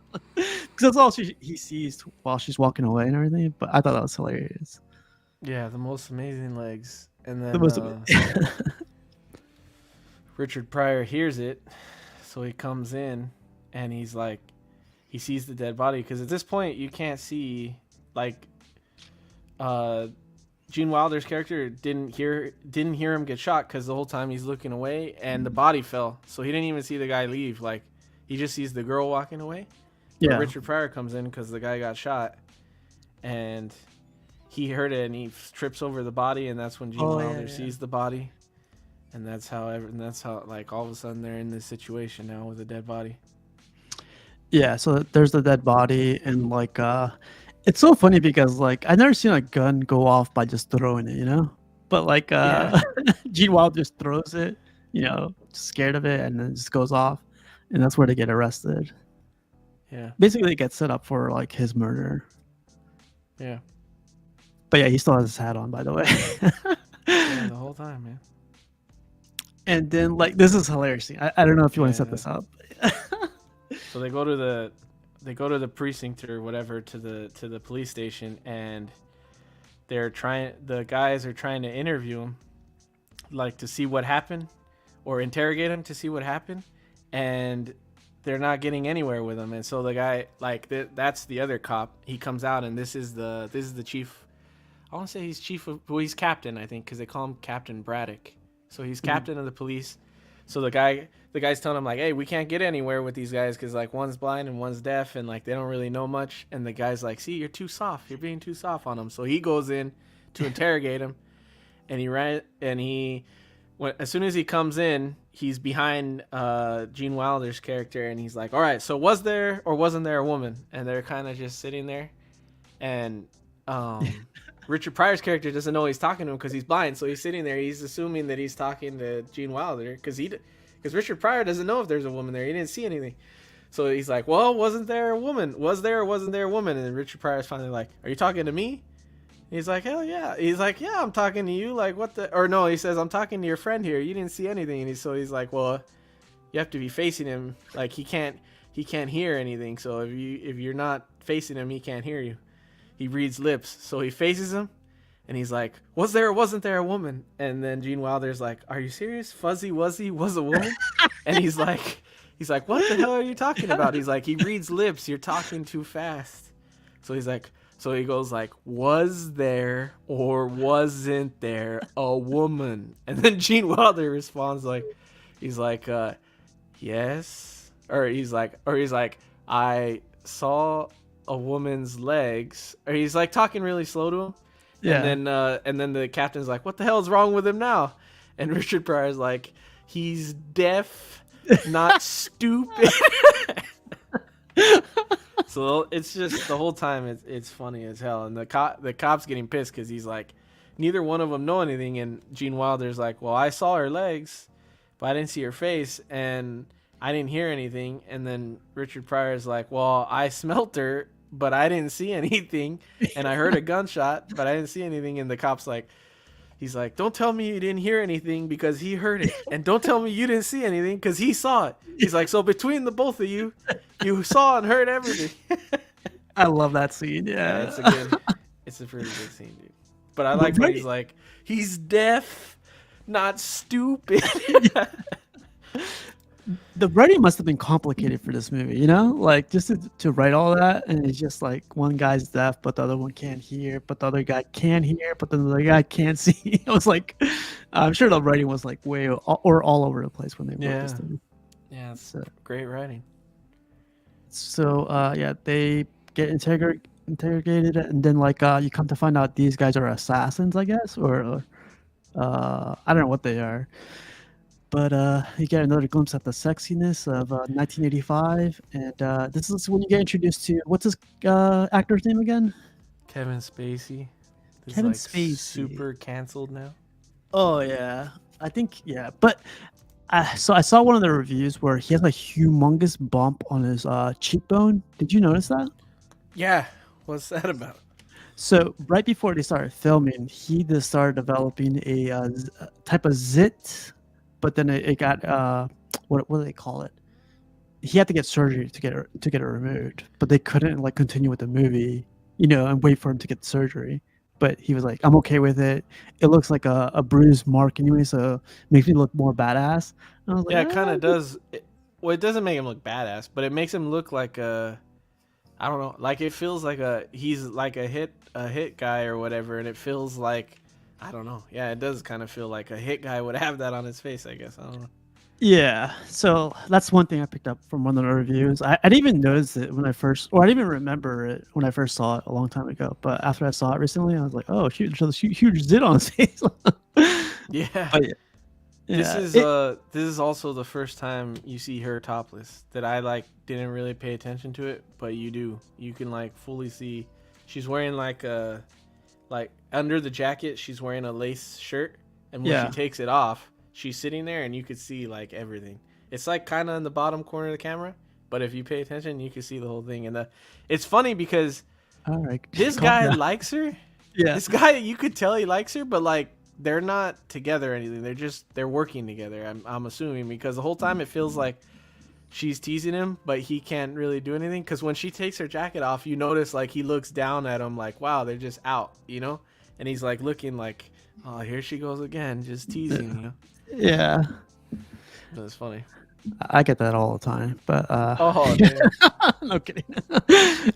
Speaker 1: that's all he sees while she's walking away and everything. But I thought that was hilarious.
Speaker 2: yeah, the most amazing legs. And
Speaker 1: The
Speaker 2: then
Speaker 1: most
Speaker 2: Richard Pryor hears it, so he comes in and he's like, he sees the dead body, because at this point you can't see, like, uh, Gene Wilder's character didn't hear him get shot, because the whole time he's looking away and the body fell, so he didn't even see the guy leave. Like, he just sees the girl walking away. But
Speaker 1: yeah.
Speaker 2: Richard Pryor comes in because the guy got shot, and he heard it and he trips over the body, and that's when Gene
Speaker 1: Oh
Speaker 2: Wilder
Speaker 1: yeah.
Speaker 2: sees the body, and that's how like all of a sudden they're in this situation now with a dead body.
Speaker 1: Yeah, so there's the dead body, and like it's so funny because like I never seen a gun go off by just throwing it, you know? But like
Speaker 2: Yeah,
Speaker 1: Gene Wilder just throws it, scared of it, and then it just goes off, and that's where they get arrested.
Speaker 2: yeah,
Speaker 1: Basically, it gets set up for like his murder.
Speaker 2: yeah,
Speaker 1: But yeah, he still has his hat on, by the way.
Speaker 2: yeah. The whole time, man.
Speaker 1: And then like this is hilarious. I don't know if you want to set
Speaker 2: Yeah.
Speaker 1: this up.
Speaker 2: So they go to the precinct or whatever, to the police station, and the guys are trying to interview him, like, to see what happened, or interrogate him to see what happened, and they're not getting anywhere with him. And so the guy, like, that's the other cop, he comes out, and this is the chief. I want to say he's chief of, well, he's captain, I think, because they call him Captain Braddock. So he's captain of the police. So the guy's telling him, like, "Hey, we can't get anywhere with these guys because, like, one's blind and one's deaf, and like they don't really know much." And the guy's like, "See, you're too soft. You're being too soft on them." So he goes in to interrogate him, and as soon as he comes in, he's behind Gene Wilder's character, and he's like, "All right, so was there or wasn't there a woman?" And they're kind of just sitting there, and Richard Pryor's character doesn't know he's talking to him because he's blind, so he's sitting there. He's assuming that he's talking to Gene Wilder because Richard Pryor doesn't know if there's a woman there. He didn't see anything, so he's like, "Well, wasn't there a woman? Was there or wasn't there a woman?" And then Richard Pryor's finally like, "Are you talking to me?" And he's like, "Hell yeah!" He's like, "Yeah, I'm talking to you. Like, what the?" Or no, he says, "I'm talking to your friend here. You didn't see anything." And he's like, "Well, you have to be facing him. Like, he can't hear anything. So if you're not facing him, he can't hear you. He reads lips." So he faces him, and he's like, "Was there or wasn't there a woman?" And then Gene Wilder's like, "Are you serious? Fuzzy Wuzzy was a woman?" And he's like, "What the hell are you talking about?" He's like, "He reads lips. You're talking too fast." So he goes like, "Was there or wasn't there a woman?" And then Gene Wilder responds like, he's like, "Yes," or he's like, I saw a woman's legs, or he's like talking really slow to him,
Speaker 1: Yeah.
Speaker 2: and then the captain's like, "What the hell is wrong with him now?" And Richard Pryor's like, "He's deaf, not stupid." So it's just the whole time it's funny as hell, and the cop's getting pissed because he's like, neither one of them know anything, and Gene Wilder's like, "Well, I saw her legs, but I didn't see her face, and I didn't hear anything." And then Richard Pryor's like, "Well, I smelt her, but I didn't see anything, and I heard a gunshot, but I didn't see anything." And the cop's like, he's like, "Don't tell me you didn't hear anything because he heard it, and don't tell me you didn't see anything because he saw it." He's like, "So between the both of you, you saw and heard everything."
Speaker 1: I love that scene.
Speaker 2: Yeah,
Speaker 1: Yeah.
Speaker 2: it's a pretty good scene, dude. But I like when he's like, "He's deaf, not stupid."
Speaker 1: The writing must have been complicated for this movie, you know, like just to write all that, and it's just like one guy's deaf, but the other one can't hear, but the other guy can hear, but the other guy can't see. It was like, I'm sure the writing was like way or all over the place when they wrote this thing.
Speaker 2: Yeah, it's great writing.
Speaker 1: So yeah, they get interrogated, and then like you come to find out these guys are assassins, I guess, or I don't know what they are. But you get another glimpse at the sexiness of 1985, and this is when you get introduced to what's this actor's name again?
Speaker 2: Kevin Spacey. He's
Speaker 1: Kevin
Speaker 2: like
Speaker 1: Spacey.
Speaker 2: super canceled now.
Speaker 1: Oh yeah, I think yeah. But so I saw one of the reviews where he has a humongous bump on his cheekbone. Did you notice that?
Speaker 2: Yeah, what's that about?
Speaker 1: So right before they started filming, he just started developing a type of zit, but then it got what do they call it? He had to get surgery to get it removed, but they couldn't like continue with the movie, you know, and wait for him to get surgery. But he was like, "I'm okay with it. It looks like a bruised mark anyway, so it makes me look more badass." And I was like,
Speaker 2: Yeah, it kind of does. Well, it doesn't make him look badass, but it makes him look like I don't know, like it feels like he's like a hit guy or whatever, and it feels like, I don't know. Yeah, it does kind of feel like a hit guy would have that on his face, I guess. I don't know.
Speaker 1: Yeah, so that's one thing I picked up from one of the reviews. I didn't even notice it when I first, or I didn't even remember it when I first saw it a long time ago. But after I saw it recently, I was like, "Oh, huge zit on his face."
Speaker 2: Yeah.
Speaker 1: But yeah,
Speaker 2: This is also the first time you see her topless that I like didn't really pay attention to it, but you do. You can like fully see she's wearing like under the jacket, she's wearing a lace shirt, and when she takes it off, she's sitting there and you could see like everything. It's like kind of in the bottom corner of the camera, but if you pay attention, you can see the whole thing. And it's funny because
Speaker 1: all right,
Speaker 2: this guy likes her.
Speaker 1: Yeah,
Speaker 2: this guy, you could tell he likes her, but like they're not together or anything. They're working together. I'm assuming, because the whole time it feels like she's teasing him, but he can't really do anything. Because when she takes her jacket off, you notice like he looks down at him like, wow, they're just out, you know? And he's like looking like, oh, here she goes again, just teasing, you know?
Speaker 1: Yeah,
Speaker 2: That's funny.
Speaker 1: I get that all the time. But
Speaker 2: oh,
Speaker 1: no kidding.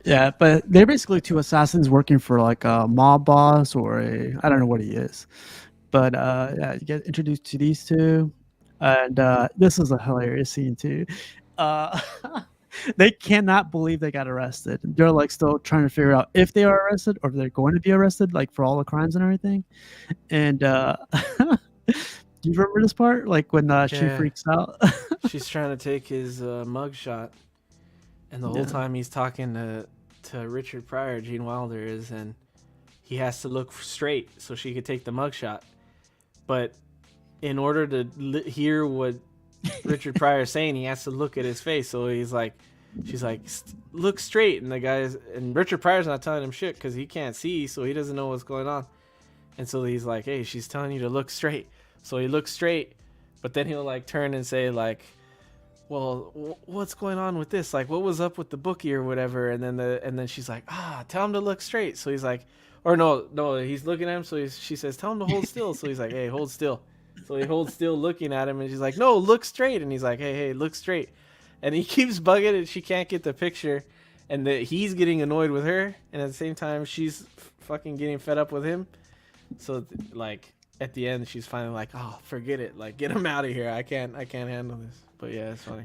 Speaker 1: Yeah, but they're basically two assassins working for like a mob boss or I don't know what he is. But yeah, you get introduced to these two, and this is a hilarious scene too. They cannot believe they got arrested. They're like still trying to figure out if they are arrested or if they're going to be arrested, like for all the crimes and everything. And do you remember this part? Like when she freaks out.
Speaker 2: She's trying to take his mugshot, and the whole time he's talking to Richard Pryor, Gene Wilder is, and he has to look straight so she could take the mugshot. But in order to hear what Richard Pryor is saying, he has to look at his face. So she's like, look straight. And Richard Pryor's not telling him shit because he can't see, so he doesn't know what's going on. And so he's like, hey, she's telling you to look straight. So he looks straight, but then he'll like turn and say like, well, what's going on with this? Like, what was up with the bookie or whatever? And then she's like, tell him to look straight. So he's like, or no, he's looking at him. So she says, tell him to hold still. So he's like, hey, hold still. So he holds still looking at him, and she's like, no, look straight. And he's like, hey, look straight. And he keeps bugging, and she can't get the picture. And he's getting annoyed with her, and at the same time, she's fucking getting fed up with him. So like at the end, she's finally like, oh, forget it. Like, get him out of here. I can't handle this. But yeah, it's funny.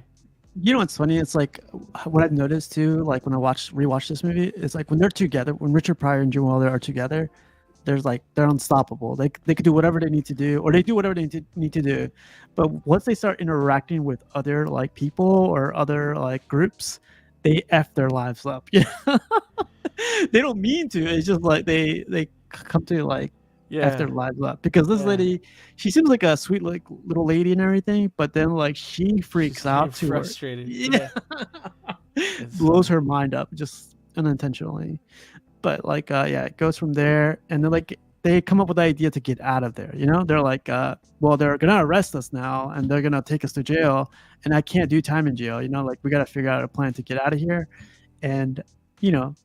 Speaker 1: You know what's funny? It's like what I've noticed too. Like when I rewatch this movie, it's like when they're together, when Richard Pryor and Jim Wilder are together, there's like they're unstoppable. They could do whatever they need to do, or they do whatever they need to do. But once they start interacting with other like people or other like groups, they f their lives up. Yeah, they don't mean to. It's just like they come to like f
Speaker 2: Yeah,
Speaker 1: their lives up because this
Speaker 2: yeah.
Speaker 1: lady, she seems like a sweet like little lady and everything, but then like she
Speaker 2: She's
Speaker 1: freaks
Speaker 2: getting
Speaker 1: out to her.
Speaker 2: frustrated.
Speaker 1: Yeah,
Speaker 2: Yeah, it's
Speaker 1: blows
Speaker 2: funny.
Speaker 1: her mind up just unintentionally. But like yeah, it goes from there, and then like they come up with the idea to get out of there. You know, they're like, well, they're gonna arrest us now, and they're gonna take us to jail, and I can't do time in jail. You know, like we got to figure out a plan to get out of here, and you know,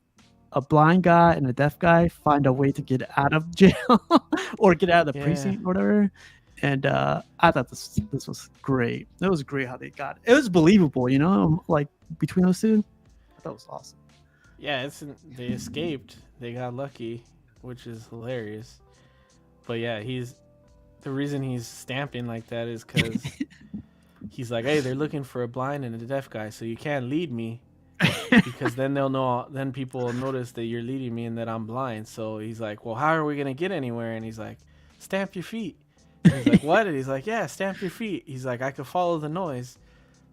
Speaker 1: a blind guy and a deaf guy find a way to get out of jail or get out of the
Speaker 2: Yeah,
Speaker 1: precinct or whatever. And I thought this was great. It was great how they got it. It was believable, you know, like between those two. I thought it was awesome.
Speaker 2: yeah. They escaped. They got lucky, which is hilarious. But yeah, he's the reason he's stamping like that is because he's like, hey, they're looking for a blind and a deaf guy, so you can't lead me because then they'll know. Then people will notice that you're leading me and that I'm blind. So he's like, well, how are we gonna get anywhere? And he's like, stamp your feet. And he's like, what? And he's like, yeah, stamp your feet. He's like, I could follow the noise.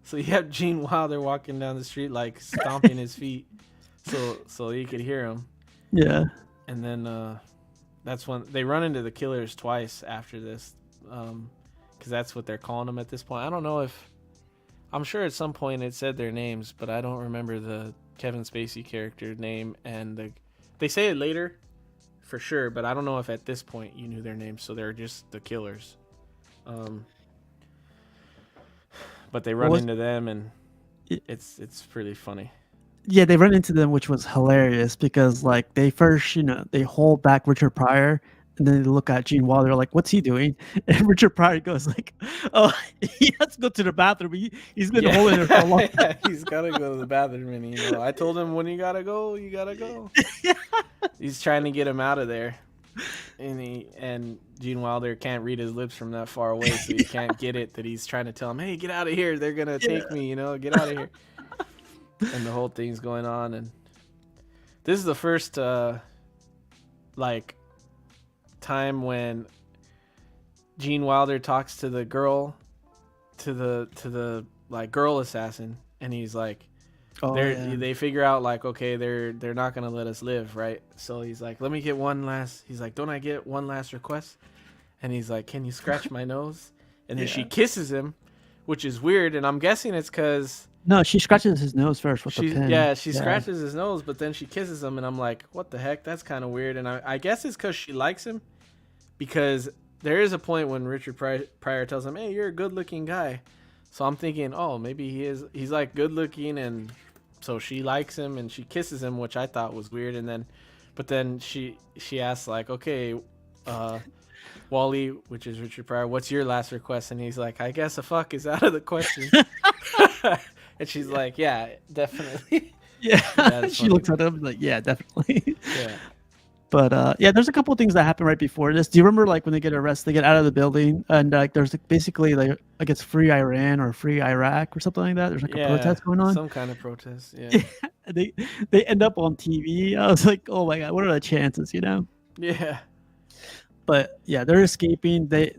Speaker 2: So you have Gene Wilder walking down the street like stomping his feet, so you could hear him.
Speaker 1: Yeah.
Speaker 2: And then that's when they run into the killers twice after this, because that's what they're calling them at this point. I don't know if I'm sure at some point it said their names, but I don't remember the Kevin Spacey character name, and they say it later for sure, but I don't know if at this point you knew their names, so they're just the killers. Um, but they
Speaker 1: What
Speaker 2: run
Speaker 1: was
Speaker 2: into them, and it's pretty funny.
Speaker 1: yeah, they run into them, which was hilarious because like they first, you know, they hold back Richard Pryor and then they look at Gene Wilder like, what's he doing? And Richard Pryor goes like, oh, he has to go to the bathroom. He's been
Speaker 2: Yeah,
Speaker 1: holding it for a long time.
Speaker 2: yeah, he's gotta go to the bathroom, and I told him when you gotta go, you gotta go. He's trying to get him out of there, and Gene Wilder can't read his lips from that far away, so he can't get it that he's trying to tell him, "Hey, get out of here! They're gonna
Speaker 1: Yeah.
Speaker 2: take me, get out of here." And the whole thing's going on, and this is the first like time when Gene Wilder talks to the girl, to the like girl assassin, and he's like,
Speaker 1: Oh yeah.
Speaker 2: they figure out like, okay, they're not gonna let us live, right? So he's like, let me get one last. He's like, don't I get one last request? And he's like, can you scratch my nose? And then she
Speaker 1: Yeah.
Speaker 2: kisses him, which is weird, and I'm guessing it's because
Speaker 1: No, she scratches his nose first with the pin.
Speaker 2: she
Speaker 1: Yeah.
Speaker 2: scratches his nose, but then she kisses him, and I'm like, what the heck? That's kind of weird. And I guess it's because she likes him, because there is a point when Richard Pryor tells him, hey, you're a good looking guy. So I'm thinking, oh, maybe he's like good looking, and so she likes him and she kisses him, which I thought was weird. And then, but then she asks like, okay, Wally, which is Richard Pryor, what's your last request? And he's like, I guess a fuck is out of the question. And she's like, yeah, definitely.
Speaker 1: Yeah.
Speaker 2: That's
Speaker 1: She
Speaker 2: funny.
Speaker 1: looks at him like, yeah, definitely.
Speaker 2: Yeah.
Speaker 1: But yeah, there's a couple of things that happen right before this. Do you remember like when they get arrested, they get out of the building, and like there's like, basically like it's free Iran or free Iraq or something like that. There's like a
Speaker 2: Yeah.
Speaker 1: protest going on.
Speaker 2: Some kind of protest. Yeah.
Speaker 1: they they end up on TV. I was like, oh my god, what are the chances, you know?
Speaker 2: Yeah.
Speaker 1: But yeah, they're escaping. They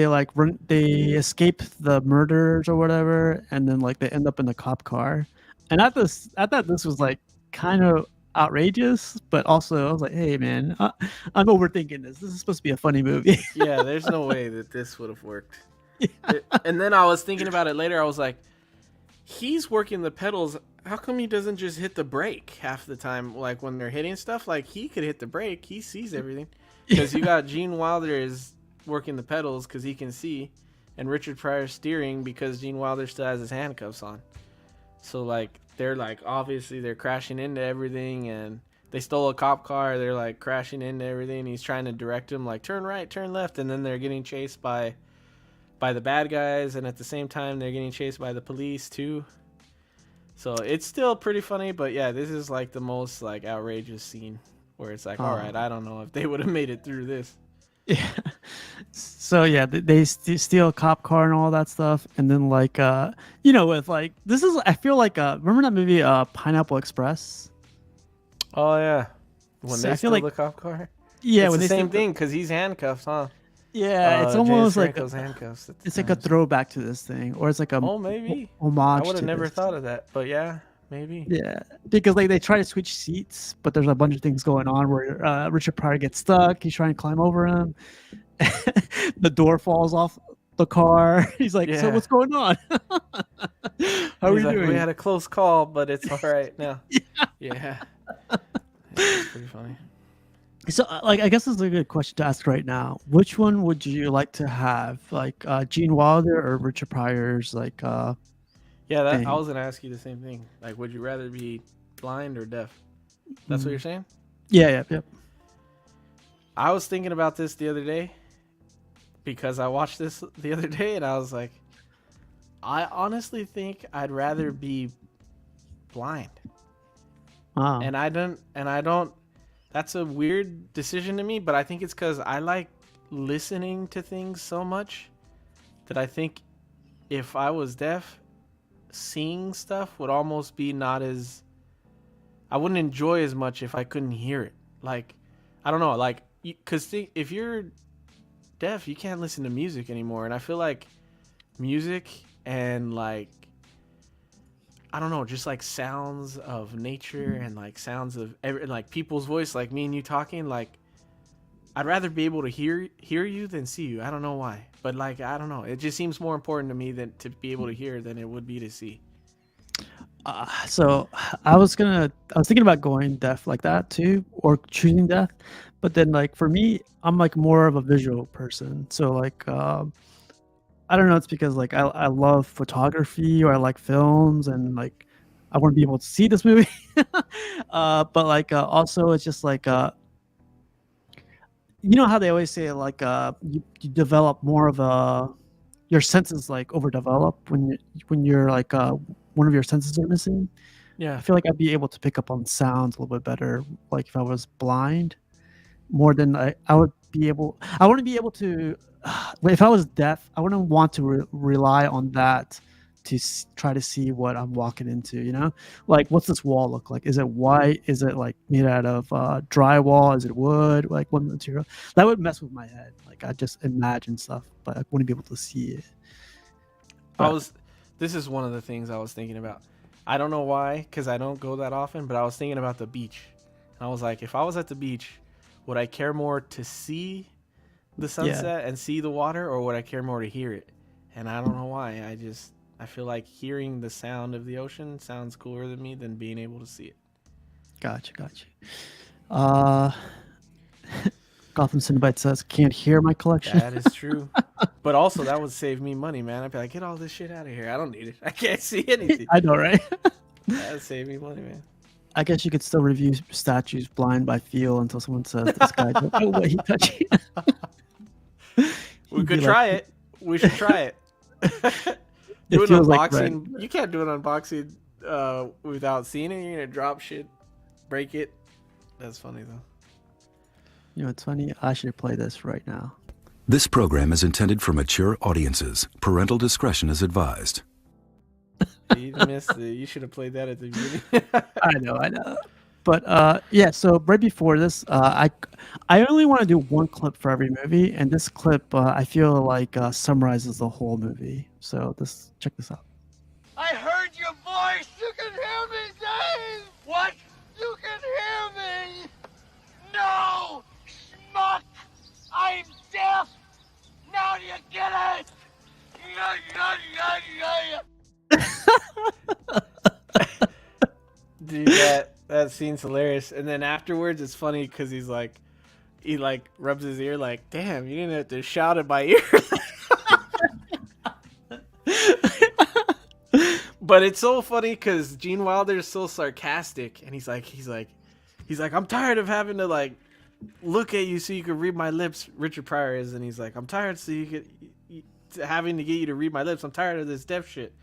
Speaker 1: like run. They escape the murderers or whatever, and then like they end up in the cop car. And I thought this was like kind of outrageous, but also I was like, hey man, I'm overthinking this. This is supposed to be a funny movie.
Speaker 2: Yeah. There's no way that this would have worked.
Speaker 1: Yeah.
Speaker 2: And then I was thinking about it later. I was like, he's working the pedals. How come he doesn't just hit the brake half the time? Like when they're hitting stuff, like he could hit the brake. He sees everything. Because you got Gene Wilder is working the pedals because he can see, and Richard Pryor steering because Gene Wilder still has his handcuffs on. So like they're like obviously they're crashing into everything, and they stole a cop car. They're like crashing into everything. He's trying to direct them like turn right, turn left, and then they're getting chased by the bad guys, and at the same time they're getting chased by the police too. So it's still pretty funny, but yeah, this is like the most like outrageous scene where it's like, all right, I don't know if they would have made it through this.
Speaker 1: Yeah. So yeah, they steal a cop car and all that stuff, and then like with like this is I feel like remember that movie Pineapple Express?
Speaker 2: Oh yeah, when
Speaker 1: So
Speaker 2: they
Speaker 1: I feel
Speaker 2: steal
Speaker 1: like
Speaker 2: the cop car,
Speaker 1: yeah,
Speaker 2: it's
Speaker 1: when
Speaker 2: the
Speaker 1: they steal
Speaker 2: same thing because he's handcuffed, huh?
Speaker 1: yeah, it's
Speaker 2: James
Speaker 1: almost like
Speaker 2: Franco's handcuffs at the
Speaker 1: it's like a
Speaker 2: times.
Speaker 1: throwback to this thing, or it's like a
Speaker 2: Oh, maybe. I
Speaker 1: homage
Speaker 2: would have
Speaker 1: to
Speaker 2: never
Speaker 1: this.
Speaker 2: thought of that, but yeah, maybe.
Speaker 1: Yeah, because like they try to switch seats, but there's a bunch of things going on where Richard Pryor gets stuck. He's trying to climb over him. The door falls off the car. He's like, "So
Speaker 2: Yeah.
Speaker 1: what's going on? How
Speaker 2: And
Speaker 1: are
Speaker 2: he's
Speaker 1: you
Speaker 2: like, we
Speaker 1: doing?"
Speaker 2: had a close call, but it's all right now. Yeah. Yeah, it's pretty funny.
Speaker 1: So, like, I guess this is a good question to ask right now. Which one would you like to have, like Gene Wilder or Richard Pryor's like
Speaker 2: Yeah, that I
Speaker 1: thing?
Speaker 2: was gonna ask you the same thing. Like, would you rather be blind or deaf? That's what you're
Speaker 1: Mm.
Speaker 2: saying?
Speaker 1: Yeah, yeah, yeah.
Speaker 2: I was thinking about this the other day because I watched this the other day and I was like, I honestly think I'd rather be blind.
Speaker 1: Wow.
Speaker 2: And I don't that's a weird decision to me, but I think it's cuz I like listening to things so much that I think if I was deaf, seeing stuff would almost be not as I wouldn't enjoy as much if I couldn't hear it. Like I don't know, like cuz if you're deaf, you can't listen to music anymore, and I feel like music and like I don't know, just like sounds of nature and like sounds of like people's voice, like me and you talking, like I'd rather be able to hear you than see you. I don't know why, but like I don't know, it just seems more important to me than to be able to hear than it would be to see.
Speaker 1: So I was thinking about going deaf like that too, or choosing deaf, but then like for me, I'm like more of a visual person. So like I don't know, it's because like I love photography or I like films and like I want to be able to see this movie. But like also it's just like you know how they always say like you develop more of a your senses like overdevelop when you're like one of your senses are missing. I
Speaker 2: Yeah.
Speaker 1: feel like I'd be able to pick up on sounds a little bit better, like if I was blind, more than I would be able. I wouldn't be able to. If I was deaf, I wouldn't want to rely on that to try to see what I'm walking into. You know, like what's this wall look like? Is it white? Is it like made out of drywall? Is it wood? Like what material? That would mess with my head. Like I just imagine stuff, but I wouldn't be able to see it.
Speaker 2: I
Speaker 1: But
Speaker 2: was This is one of the things I was thinking about. I don't know why cuz I don't go that often, but I was thinking about the beach. And I was like, if I was at the beach, would I care more to see the
Speaker 1: yeah,
Speaker 2: sunset and see the water, or would I care more to hear it? And I don't know why. I feel like hearing the sound of the ocean sounds cooler to me than being able to see it.
Speaker 1: gotcha. Uh, Gotham Cinebite says can't hear my collection.
Speaker 2: That is true. But also that would save me money, man. I'd be like, get all this shit out of here. I don't need it. I can't see anything.
Speaker 1: I know, right?
Speaker 2: That would save me money, man.
Speaker 1: I guess you could still review statues blind by feel until someone says this guy don't know what he touching.
Speaker 2: We could try it. We should try it. Do
Speaker 1: It
Speaker 2: an
Speaker 1: feels like red.
Speaker 2: unboxing. You can't do an unboxing without seeing it. You're gonna drop shit, break it. That's funny though.
Speaker 1: You know, it's funny. I should play this right now.
Speaker 3: This program is intended for mature audiences. Parental discretion is advised.
Speaker 2: You missed it. You should have played that at the beginning.
Speaker 1: I know. But yeah, so right before this, I only want to do one clip for every movie, and this clip I feel like summarizes the whole movie. So check this out.
Speaker 4: I heard your voice. You can hear me, Dave. What? You can hear me. No, schmuck. I'm deaf. Now do you get it?
Speaker 2: Dude, that scene's hilarious. And then afterwards, it's funny because he like rubs his ear like, damn, you didn't have to shout at my ear. But it's so funny because Gene Wilder is so sarcastic, and he's like, I'm tired of having to like look at you so you can read my lips. Richard Pryor is, and he's like, I'm tired so you could having to get you to read my lips. I'm tired of this deaf shit.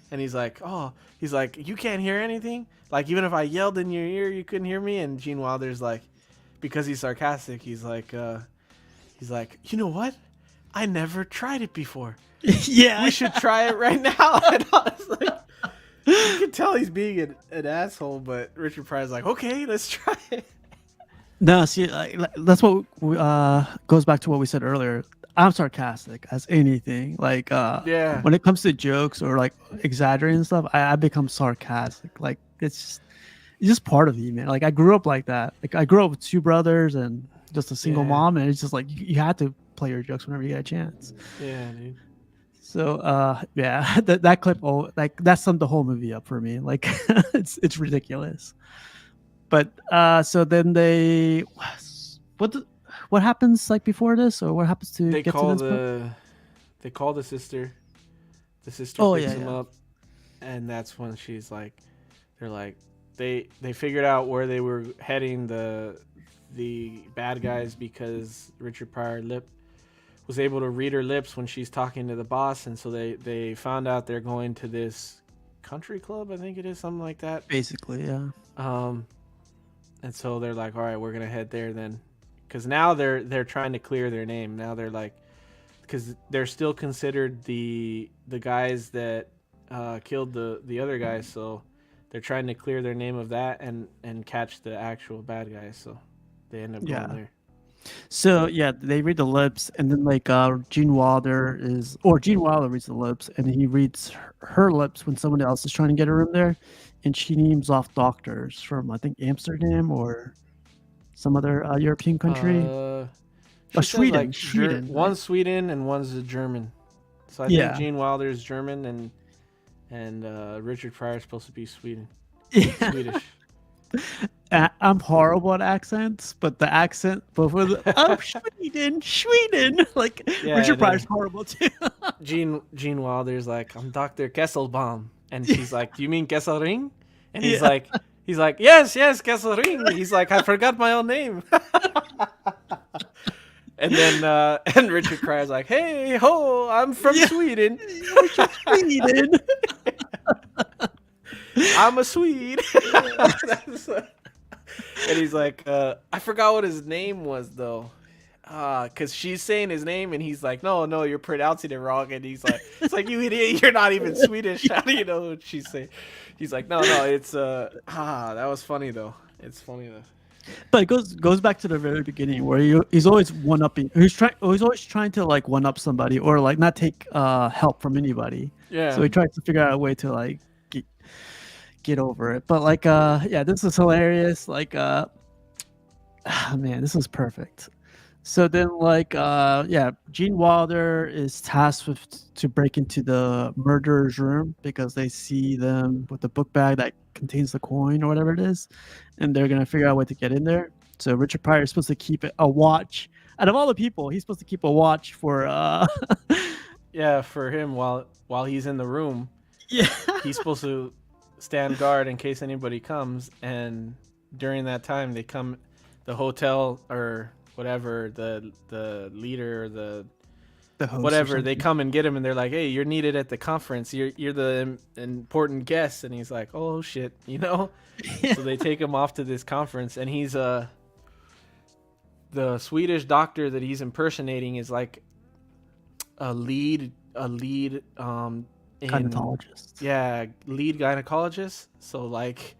Speaker 2: And he's like, you can't hear anything? Like, even if I yelled in your ear, you couldn't hear me? And Gene Wilder's like, because he's sarcastic, he's like, you know what? I never tried it before.
Speaker 1: Yeah.
Speaker 2: We should try it right now. And I was like, you can tell he's being an asshole, but Richard Pryor's like, okay, let's try it.
Speaker 1: No, see, that's what goes back to what we said earlier. I'm sarcastic as anything. Like,
Speaker 2: Yeah.
Speaker 1: when it comes to jokes or like exaggerating stuff, I become sarcastic. Like, it's just part of me, man. Like, I grew up like that. Like, I grew up with 2 brothers and just a single
Speaker 2: Yeah.
Speaker 1: mom, and it's just like you had to play your jokes whenever you get a chance.
Speaker 2: Yeah, dude.
Speaker 1: So, yeah, that clip, that summed the whole movie up for me. Like, it's ridiculous. But so then what happens like before this, or what happens to
Speaker 2: They
Speaker 1: get
Speaker 2: call
Speaker 1: to this point?
Speaker 2: they call the sister. The sister
Speaker 1: Oh,
Speaker 2: picks
Speaker 1: yeah,
Speaker 2: him
Speaker 1: yeah.
Speaker 2: up, and that's when she's like, they're like, they figured out where they were heading, the bad guys, because Richard Pryor was able to read her lips when she's talking to the boss, and so they found out they're going to this country club, I think it is, something like that.
Speaker 1: Basically, yeah.
Speaker 2: And so they're like, all right, we're gonna head there then, because now they're trying to clear their name. Now they're like, because they're still considered the guys that killed the other guys, so they're trying to clear their name of that and catch the actual bad guys. So they end up going there.
Speaker 1: So yeah, they read the lips, and then like Gene Wilder reads the lips, and he reads her lips when someone else is trying to get her in there, and she names off doctors from, I think, Amsterdam or some other European country.
Speaker 2: She said,
Speaker 1: Sweden.
Speaker 2: like,
Speaker 1: Sweden. Right?
Speaker 2: One's Sweden and one's a German. So I think Gene Wilder is German, and Richard Pryor is supposed to be Swedish.
Speaker 1: I'm horrible at accents, but the accent, both with Sweden, like Richard Pryor's horrible too.
Speaker 2: Gene Wilder's like, I'm Dr. Kesselbaum, and she's like, do you mean Kesselring? And he's like, yes, Kesselring. He's like, I forgot my own name. And then and Richard Pryor's like, hey ho, I'm from Sweden.
Speaker 1: Sweden.
Speaker 2: I'm a Swede. And he's like, I forgot what his name was though. Cause she's saying his name and he's like, no, you're pronouncing it wrong. And he's like, it's like, you idiot, you're not even Swedish. How do you know what she's saying? He's like, no, it's that was funny though. It's funny though.
Speaker 1: But it goes back to the very beginning where he's always one-upping. He's always trying to like one-up somebody or like not take help from anybody.
Speaker 2: Yeah.
Speaker 1: So he tries to figure out a way to like get over it. But like this is hilarious. Like man, this is perfect. So then like Gene Wilder is tasked with to break into the murderer's room because they see them with the book bag that contains the coin or whatever it is, and they're gonna figure out a way to get in there. So Richard Pryor is supposed to keep a watch. Out of all the people, he's supposed to keep a watch for
Speaker 2: for him while he's in the room.
Speaker 1: Yeah.
Speaker 2: He's supposed to stand guard in case anybody comes, and during that time the hotel or whatever, the leader or the
Speaker 1: host
Speaker 2: whatever, they come and get him and they're like, hey, you're needed at the conference, you're the important guest, and he's like, oh shit, So they take him off to this conference, and he's the Swedish doctor that he's impersonating is like a lead
Speaker 1: gynecologist.
Speaker 2: Lead gynecologist. So like,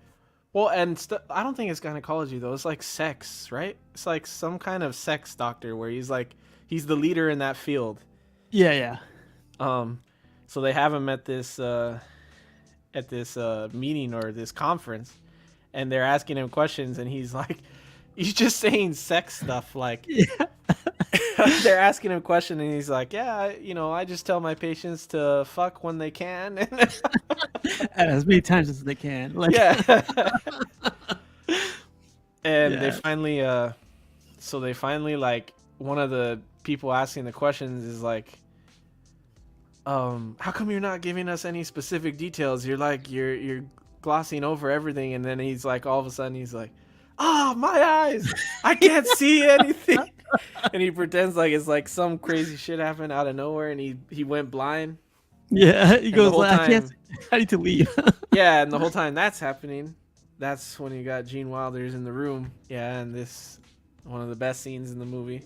Speaker 2: well, and I don't think it's gynecology though. It's like sex, right? It's like some kind of sex doctor where he's the leader in that field.
Speaker 1: Yeah.
Speaker 2: So they have him at this meeting or this conference, and they're asking him questions, and he's just saying sex stuff. Like, they're asking him a question, and he's like, I just tell my patients to fuck when they can.
Speaker 1: And as many times as they can. Like,
Speaker 2: And they finally, like, one of the people asking the questions is like, how come you're not giving us any specific details? You're glossing over everything. And then he's like, all of a sudden he's like, my eyes, I can't see anything. And he pretends like it's like some crazy shit happened out of nowhere, and he went blind.
Speaker 1: Yeah, he goes, I need to leave.
Speaker 2: Yeah, and the whole time that's happening, that's when you got Gene Wilder's in the room. Yeah, and this one of the best scenes in the movie.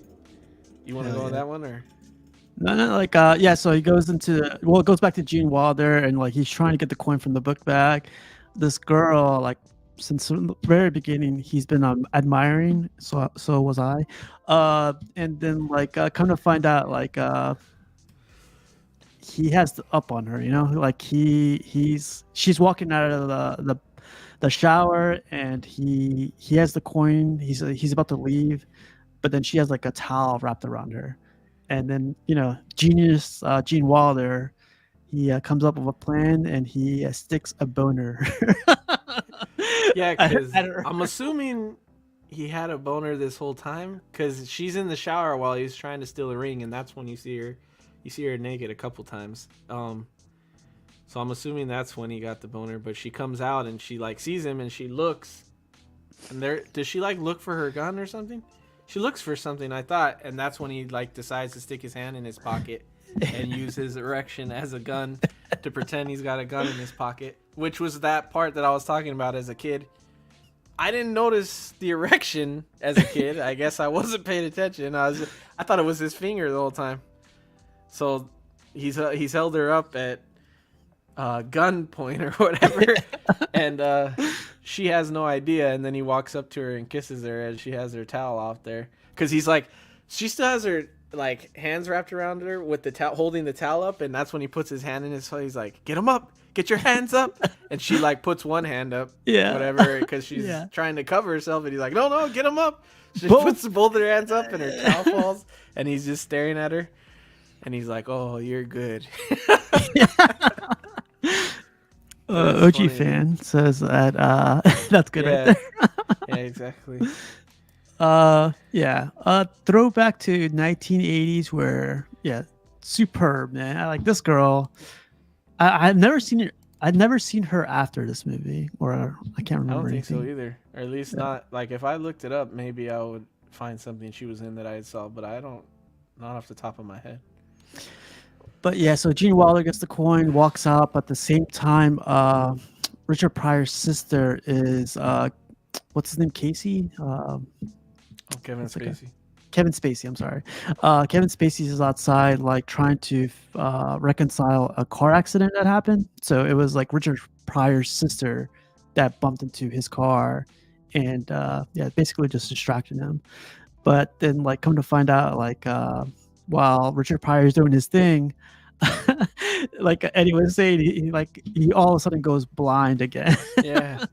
Speaker 2: You want to go on that one, or?
Speaker 1: No, like yeah, so he goes into it goes back to Gene Wilder, and like he's trying to get the coin from the book bag. This girl, like since the very beginning, he's been admiring. So was I, and then like come to find out, like he has the up on her. You know, like she's walking out of the shower, and he has the coin. He's about to leave, but then she has like a towel wrapped around her. And then, genius Gene Wilder, he comes up with a plan, and he sticks a boner.
Speaker 2: Yeah,
Speaker 1: at
Speaker 2: because
Speaker 1: her.
Speaker 2: I'm assuming he had a boner this whole time. Because she's in the shower while he's trying to steal a ring, and that's when you see her naked a couple times. So I'm assuming that's when he got the boner. But she comes out and she like sees him and she looks, and does she like look for her gun or something? She looks for something, I thought, and that's when he like decides to stick his hand in his pocket and use his erection as a gun to pretend he's got a gun in his pocket, which was that part that I was talking about as a kid. I didn't notice the erection as a kid. I guess I wasn't paying attention. I thought it was his finger the whole time. So he's held her up at gunpoint or whatever, and she has no idea. And then he walks up to her and kisses her as she has her towel off there, because he's like, she still has her like hands wrapped around her with the towel, holding the towel up, and that's when he puts his hand in his face. He's like, "Get him up, get your hands up," and she like puts one hand up, whatever, because she's trying to cover herself, and he's like, "No, get him up." She puts both her hands up, and her towel falls, and he's just staring at her, and he's like, "Oh, you're good."
Speaker 1: OG funny. Fan says that that's good right there.
Speaker 2: Yeah, exactly.
Speaker 1: Throwback to 1980s where superb, man. I like this girl. I've never seen her. I'd never seen her after this movie, or I can't remember.
Speaker 2: I don't think
Speaker 1: anything.
Speaker 2: so either, or at least not. Like if I looked it up, maybe I would find something she was in that I saw, but I don't, not off the top of my head.
Speaker 1: But yeah, so Gene Wilder gets the coin, walks out. But at the same time, Richard Pryor's sister is what's his name? Casey.
Speaker 2: Kevin Spacey.
Speaker 1: Kevin Spacey. I'm sorry. Kevin Spacey is outside, like trying to reconcile a car accident that happened. So it was like Richard Pryor's sister that bumped into his car, and basically just distracting him. But then, like, come to find out, like, while Richard Pryor is doing his thing, like Eddie was saying, he all of a sudden goes blind again.
Speaker 2: Yeah.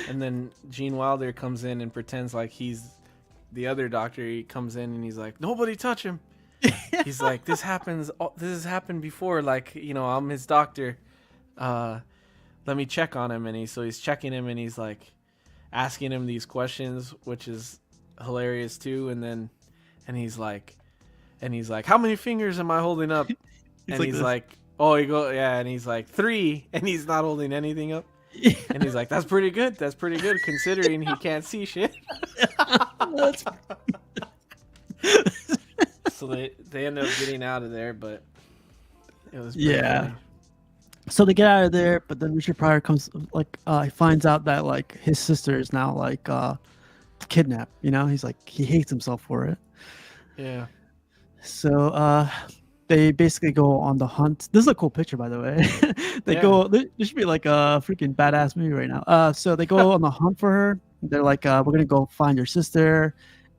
Speaker 2: And then Gene Wilder comes in and pretends like he's the other doctor. He comes in and he's like, "Nobody touch him." He's like, this has happened before. Like, I'm his doctor. Let me check on him. And he's checking him, and he's like asking him these questions, which is hilarious too. And he's like, "How many fingers am I holding up?" And he's like, "Oh, and he's like 3, and he's not holding anything up." And he's like, That's pretty good considering he can't see shit." So they end up getting out of there, but it was pretty funny.
Speaker 1: So they get out of there, but then Richard Pryor comes, like, he finds out that like his sister is now like kidnapped. He's like, he hates himself for it.
Speaker 2: Yeah.
Speaker 1: So they basically go on the hunt. This is a cool picture, by the way. This should be like a freaking badass movie right now. So they go on the hunt for her. They're like, we're gonna go find your sister.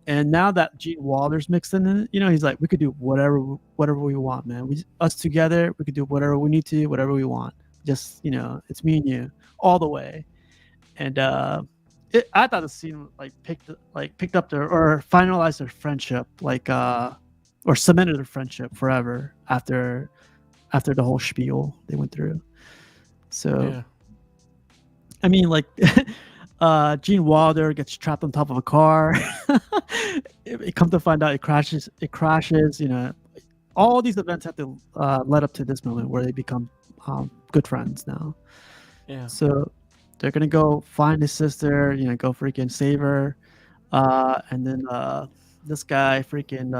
Speaker 1: And now that Gene Wilder's mixed in it, he's like, we could do whatever we want, man. Us together, we could do whatever we need to, whatever we want. Just, it's me and you all the way. And I thought the scene picked up or finalized their friendship, or cemented their friendship forever after the whole spiel they went through. So, I mean, like, Gene Wilder gets trapped on top of a car. It come to find out, it crashes. All these events have to led up to this moment where they become good friends now.
Speaker 2: Yeah.
Speaker 1: So they're gonna go find his sister. Go freaking save her. And then this guy freaking.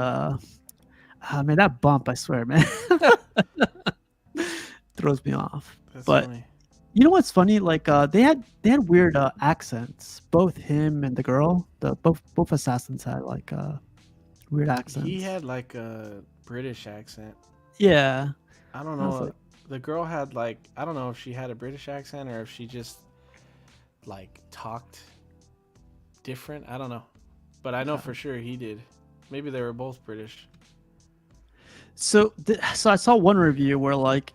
Speaker 1: Man, that bump, I swear, man, throws me off.
Speaker 2: That's
Speaker 1: but
Speaker 2: funny.
Speaker 1: You know what's funny? Like they had weird accents. Both him and the girl, both assassins had like weird accents.
Speaker 2: He had like a British accent.
Speaker 1: Yeah.
Speaker 2: I don't
Speaker 1: I was
Speaker 2: know.
Speaker 1: like,
Speaker 2: The girl had like, I don't know if she had a British accent or if she just like talked different. I don't know. But I know for sure he did. Maybe they were both British.
Speaker 1: so I saw one review where like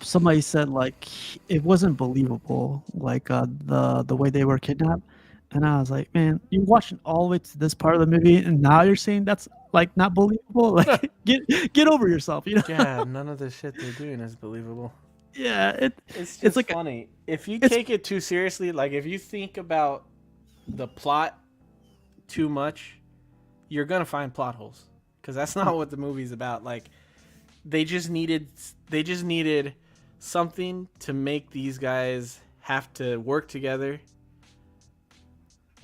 Speaker 1: somebody said like it wasn't believable, like the way they were kidnapped. And I was like, man, you're watching all the way to this part of the movie and now you're saying that's like not believable? Like get over yourself, you know?
Speaker 2: Yeah, none of the shit they're doing is believable.
Speaker 1: Yeah,
Speaker 2: It's
Speaker 1: it's
Speaker 2: just
Speaker 1: like
Speaker 2: funny. If you
Speaker 1: it's-
Speaker 2: take it too seriously, like if you think about the plot too much, you're gonna find plot holes because that's not what the movie's about. Like they just needed something to make these guys have to work together,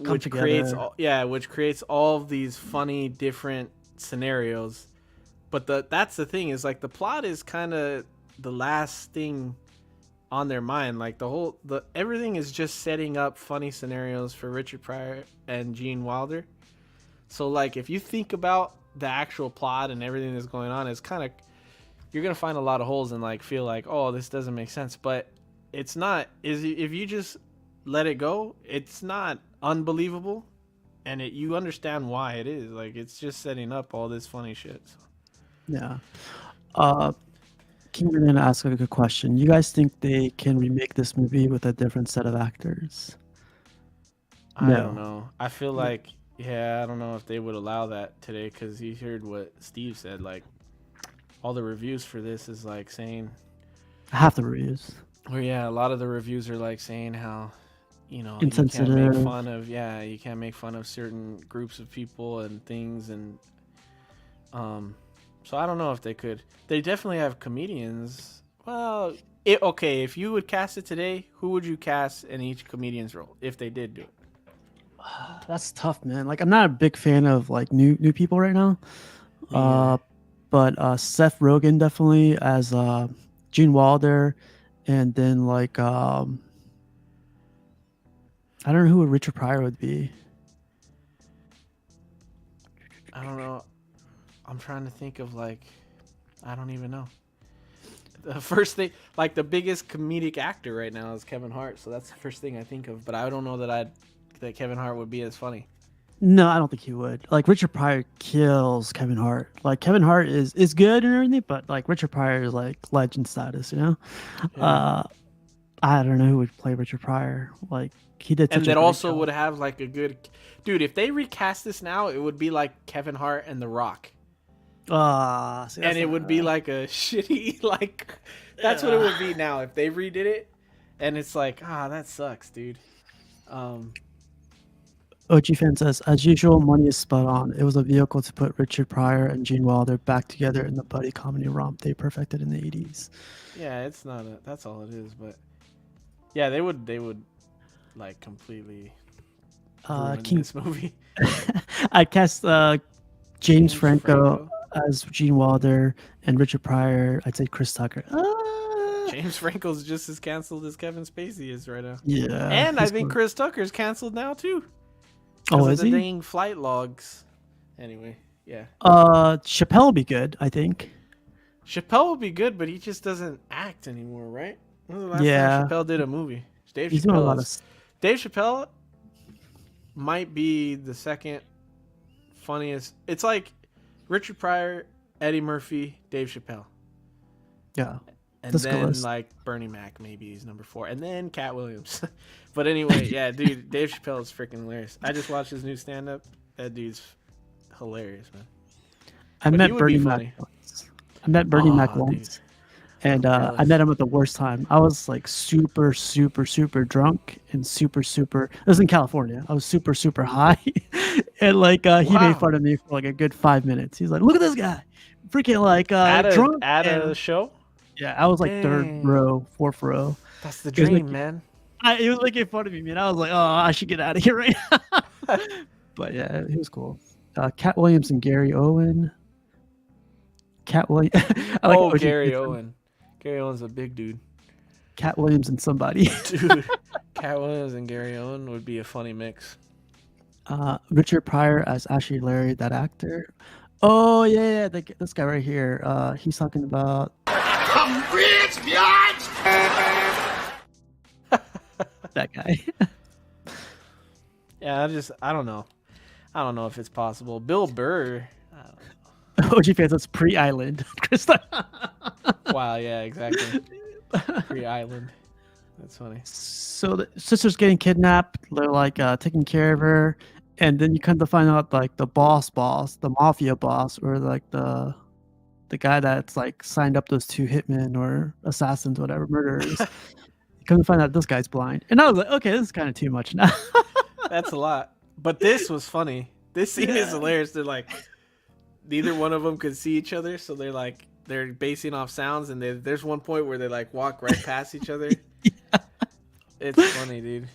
Speaker 1: Come
Speaker 2: which creates
Speaker 1: together.
Speaker 2: which creates all of these funny different scenarios. But that's the thing is like the plot is kind of the last thing on their mind. Like everything is just setting up funny scenarios for Richard Pryor and Gene Wilder. So like if you think about the actual plot and everything that's going on, it's kind of you're gonna find a lot of holes and like feel like, oh, this doesn't make sense. But it's not. If you just let it go, it's not unbelievable, and you understand why it is. Like it's just setting up all this funny shit. So.
Speaker 1: Yeah. King gonna ask a good question. You guys think they can remake this movie with a different set of actors?
Speaker 2: I
Speaker 1: No.
Speaker 2: don't know. I feel like, I don't know if they would allow that today because you heard what Steve said. Like, all the reviews for this is like saying,
Speaker 1: Half the reviews.
Speaker 2: or a lot of the reviews are like saying how, you can't make
Speaker 1: Insensitive.
Speaker 2: fun of, you can't make fun of certain groups of people and things, and so I don't know if they could. They definitely have comedians. Well, okay, if you would cast it today, who would you cast in each comedian's role if they did do it?
Speaker 1: That's tough, man. Like I'm not a big fan of like new people right now.
Speaker 2: Me either.
Speaker 1: But Seth Rogen definitely as Gene Wilder, and then like I don't know who Richard Pryor would be.
Speaker 2: I don't know. I'm trying to think of like, I don't even know. The first thing, like the biggest comedic actor right now is Kevin Hart, so that's the first thing I think of. But I don't know that Kevin Hart would be as funny.
Speaker 1: No, I don't think he would. Like Richard Pryor kills Kevin Hart. Like Kevin Hart is good and everything, but like Richard Pryor is like legend status, you know?
Speaker 2: Yeah.
Speaker 1: I don't know who would play Richard Pryor. Like he did such
Speaker 2: And
Speaker 1: a
Speaker 2: that
Speaker 1: great
Speaker 2: also
Speaker 1: job.
Speaker 2: would have like a good dude. If they recast this now, it would be like Kevin Hart and The Rock. And it would be like a shitty like that's what it would be now if they redid it. And it's like, that sucks, dude.
Speaker 1: OG fan says, as usual, money is spot on. It was a vehicle to put Richard Pryor and Gene Wilder back together in the buddy comedy romp they perfected in the 80s.
Speaker 2: Yeah, it's not that's all it is, but yeah, they would like completely ruin this movie.
Speaker 1: I cast James Franco as Gene Wilder and Richard Pryor. I'd say Chris Tucker.
Speaker 2: James Franco's just as canceled as Kevin Spacey is right now.
Speaker 1: Yeah.
Speaker 2: And I think Chris Tucker's canceled now too.
Speaker 1: Oh, is
Speaker 2: the
Speaker 1: he?
Speaker 2: dang flight logs. Anyway, yeah.
Speaker 1: Chappelle would be good, I think.
Speaker 2: Chappelle would be good, but he just doesn't act anymore, right? When was the last time Chappelle did a movie?
Speaker 1: He's doing a lot of...
Speaker 2: Dave Chappelle might be the second funniest. It's like Richard Pryor, Eddie Murphy, Dave Chappelle.
Speaker 1: Yeah.
Speaker 2: And then like Bernie Mac maybe is number 4, and then Cat Williams. But anyway, yeah, dude, Dave Chappelle is freaking hilarious. I just watched his new stand-up. That dude's hilarious, man.
Speaker 1: I met Bernie Mac once, and I met him at the worst time. I was like super, super, super drunk and super, super. It was in California. I was super, super high, and like he made fun of me for like a good 5 minutes. He's like, "Look at this guy, freaking like drunk
Speaker 2: at a show."
Speaker 1: Yeah, I was like third row, fourth row.
Speaker 2: That's the dream, man.
Speaker 1: It was making fun of me, man. I was like, oh, I should get out of here right now. But yeah, he was cool. Cat Williams and Gary Owen. Cat Williams.
Speaker 2: Gary Owen. Gary Owen's a big dude.
Speaker 1: Cat Williams and somebody.
Speaker 2: Dude, Cat Williams and Gary Owen would be a funny mix.
Speaker 1: Richard Pryor as Ashley Larry, that actor. Oh yeah, this guy right here. He's talking about
Speaker 4: I'm rich, bitch!
Speaker 1: that guy.
Speaker 2: Yeah, I don't know. I don't know if it's possible. Bill Burr.
Speaker 1: OG fans, that's pre-Island. Krista.
Speaker 2: Wow, yeah, exactly. Pre-Island. That's funny.
Speaker 1: So the sister's getting kidnapped. They're like taking care of her, and then you come to find out like the boss, the mafia boss, or like the guy that's like signed up those two hitmen or assassins, whatever, murderers. You come to find out this guy's blind, and I was like, okay, this is kind of too much now.
Speaker 2: That's a lot. But this was funny. This scene is hilarious. They're like, neither one of them could see each other, so they're basing off sounds, and there's one point where they like walk right past each other.
Speaker 1: Yeah.
Speaker 2: It's funny, dude.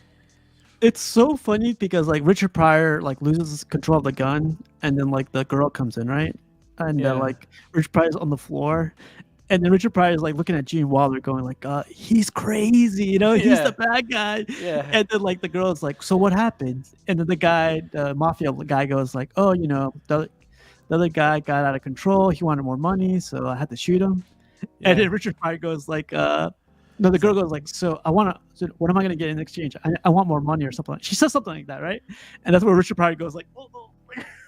Speaker 1: It's so funny because like Richard Pryor like loses control of the gun, and then like the girl comes in, right? And
Speaker 2: Yeah.
Speaker 1: like Richard Pryor's on the floor, and then Richard Pryor is like looking at Gene Wilder, going like, "He's crazy, you know, he's
Speaker 2: Yeah.
Speaker 1: the bad guy."
Speaker 2: Yeah.
Speaker 1: And then like the girl is like, "So what happened?" And then the mafia guy goes like, "Oh, you know, the other guy got out of control. He wanted more money, so I had to shoot him."
Speaker 2: Yeah.
Speaker 1: And then Richard Pryor goes like, no, the girl goes like, "So what am I gonna get in exchange? I want more money or something." She says something like that, right? And that's where Richard Pryor goes like, "Oh."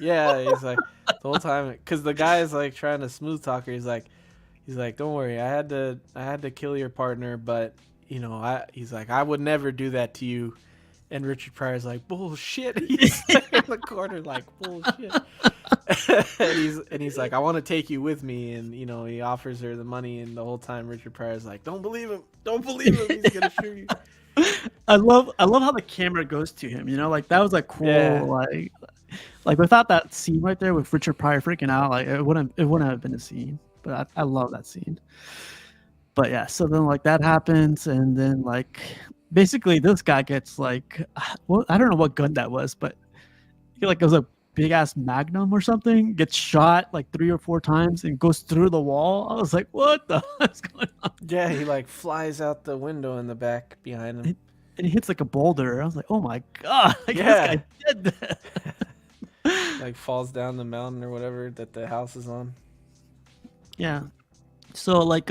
Speaker 2: Yeah, he's like the whole time because the guy is like trying to smooth talk her. He's like, "Don't worry, I had to kill your partner, but you know, he's like, I would never do that to you." And Richard Pryor's like, "Bullshit." He's like in the corner like, "Bullshit." and he's like, "I want to take you with me," and you know, he offers her the money, and the whole time Richard Pryor's like, "Don't believe him, he's gonna shoot you."
Speaker 1: I love how the camera goes to him. You know, like that was like cool.
Speaker 2: Yeah.
Speaker 1: Like without that scene right there with Richard Pryor freaking out, like it wouldn't have been a scene. But I love that scene. But yeah, so then like that happens, and then like basically this guy gets like, well, I don't know what gun that was, but he like it was a big ass Magnum or something. Gets shot like 3 or 4 times and goes through the wall. I was like, what the hell's going on?
Speaker 2: Yeah, he like flies out the window in the back behind him.
Speaker 1: And he hits like a boulder. I was like, oh my god, like,
Speaker 2: Yeah.
Speaker 1: this guy did that.
Speaker 2: Like falls down the mountain or whatever that the house is on.
Speaker 1: Yeah. So like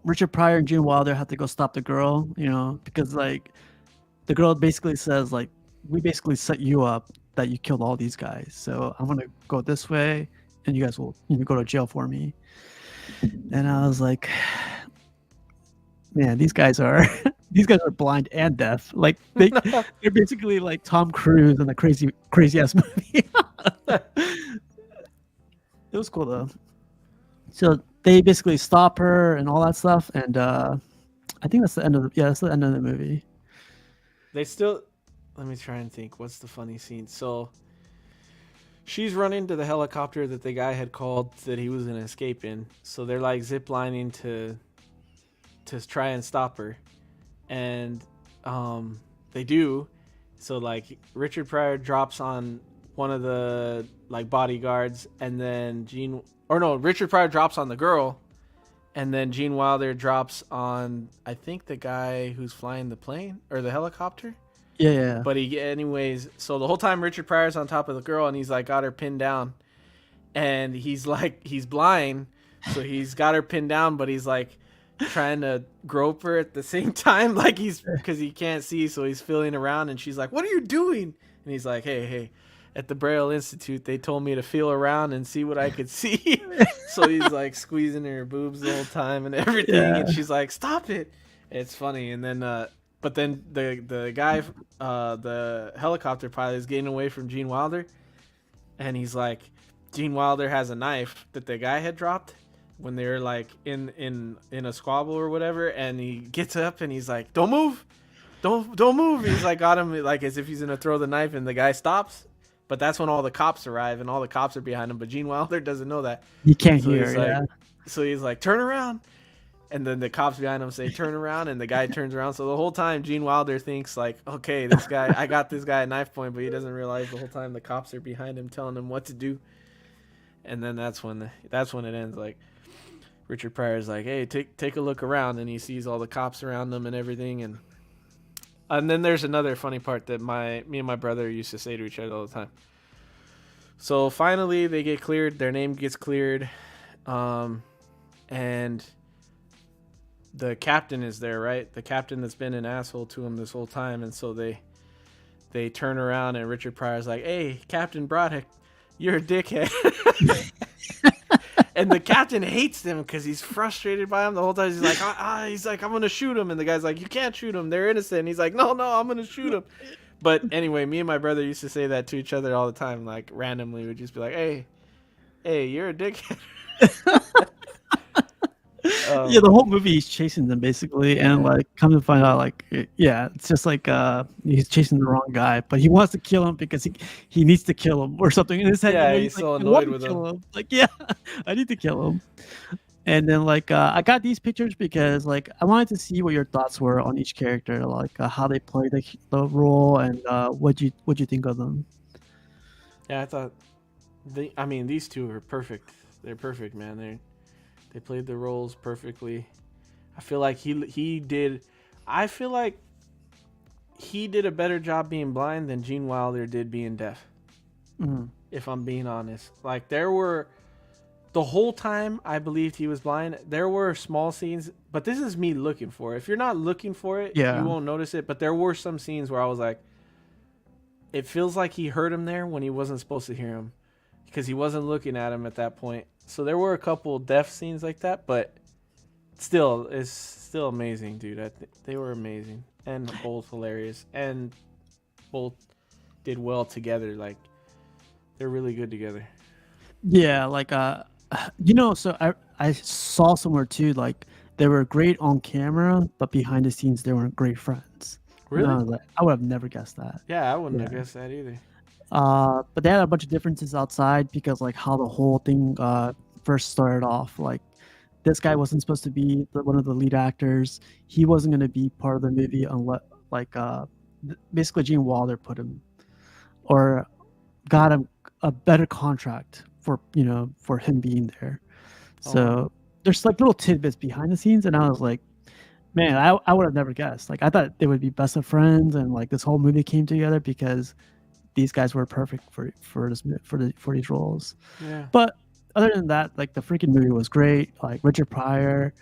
Speaker 1: Richard Pryor and Gene Wilder have to go stop the girl, you know, because like the girl basically says like, we basically set you up that you killed all these guys. So I'm gonna go this way and you guys will, you know, go to jail for me. And I was like, man, these guys are blind and deaf. Like they're basically like Tom Cruise in a crazy ass movie. It was cool though. So they basically stop her and all that stuff, and I think that's the end of the movie.
Speaker 2: They still. Let me try and think. What's the funny scene? So she's running to the helicopter that the guy had called that he was gonna escape in. So they're like ziplining to try and stop her, and they do. So like Richard Pryor drops on one of the like bodyguards, and then Richard Pryor drops on the girl, and then Gene Wilder drops on I think the guy who's flying the plane or the helicopter.
Speaker 1: Yeah.
Speaker 2: But anyways, so the whole time Richard Pryor's on top of the girl, and he's like got her pinned down, and he's blind, so he's got her pinned down, but he's like trying to grope her at the same time, like because he can't see, so he's feeling around, and she's like, "What are you doing?" And he's like, Hey, at the Braille Institute, they told me to feel around and see what I could see. So he's like squeezing her boobs the whole time and everything, and she's like, "Stop it." It's funny, and then but then the guy, the helicopter pilot, is getting away from Gene Wilder, and he's like, Gene Wilder has a knife that the guy had dropped when they were like in a squabble or whatever, and he gets up and he's like, "Don't move, don't move." He's like got him like as if he's gonna throw the knife, and the guy stops. But that's when all the cops arrive, and all the cops are behind him. But Gene Wilder doesn't know that.
Speaker 1: You can't
Speaker 2: So
Speaker 1: hear.
Speaker 2: he's
Speaker 1: Yeah.
Speaker 2: like, so he's like, "Turn around." And then the cops behind him say, "Turn around," and the guy turns around. So the whole time, Gene Wilder thinks like, "Okay, this guy, I got this guy at knife point," but he doesn't realize the whole time the cops are behind him, telling him what to do. And then that's when it ends. Like Richard Pryor's like, "Hey, take a look around," and he sees all the cops around him and everything, and And then there's another funny part that me and my brother used to say to each other all the time. So finally, they get cleared. Their name gets cleared, and the captain is there, right? The captain that's been an asshole to him this whole time, and so they turn around, and Richard Pryor's like, "Hey, Captain Broderick, you're a dickhead." And the captain hates him because he's frustrated by him the whole time. He's like, he's like, I'm gonna shoot him, and the guy's like, you can't shoot him. They're innocent. And he's like, no, I'm gonna shoot him. But anyway, me and my brother used to say that to each other all the time, like randomly. We'd just be like, hey, you're a dickhead.
Speaker 1: Yeah, the whole movie he's chasing them basically, and like come to find out, like it's just like he's chasing the wrong guy, but he wants to kill him because he needs to kill him or something in his head.
Speaker 2: Yeah,
Speaker 1: you know?
Speaker 2: he's so
Speaker 1: like,
Speaker 2: annoyed with him.
Speaker 1: Like, yeah, I need to kill him. And then like I got these pictures because like I wanted to see what your thoughts were on each character, like how they play the role, and what you think of them.
Speaker 2: Yeah, I thought these two are perfect. They're perfect, man. They played the roles perfectly. I feel like he did a better job being blind than Gene Wilder did being deaf.
Speaker 1: Mm-hmm.
Speaker 2: If I'm being honest. Like the whole time I believed he was blind, there were small scenes, but this is me looking for it. If you're not looking for it, you won't notice it, but there were some scenes where I was like, it feels like he heard him there when he wasn't supposed to hear him because he wasn't looking at him at that point. So there were a couple deaf scenes like that, but still, it's still amazing, dude. They were amazing and both hilarious and both did well together. Like they're really good together.
Speaker 1: Yeah, like so I saw somewhere too, like they were great on camera, but behind the scenes they weren't great friends.
Speaker 2: Really?
Speaker 1: I would have never guessed that.
Speaker 2: Yeah, I wouldn't have guessed that either.
Speaker 1: But they had a bunch of differences outside because like how the whole thing first started off. Like this guy wasn't supposed to be one of the lead actors. He wasn't going to be part of the movie unless like basically Gene Wilder put him or got him a better contract for him being there. So there's like little tidbits behind the scenes, and I was like, man, I would have never guessed. Like I thought they would be best of friends, and like this whole movie came together because these guys were perfect for these roles.
Speaker 2: Yeah.
Speaker 1: But other than that, like the freaking movie was great. Like Richard Pryor,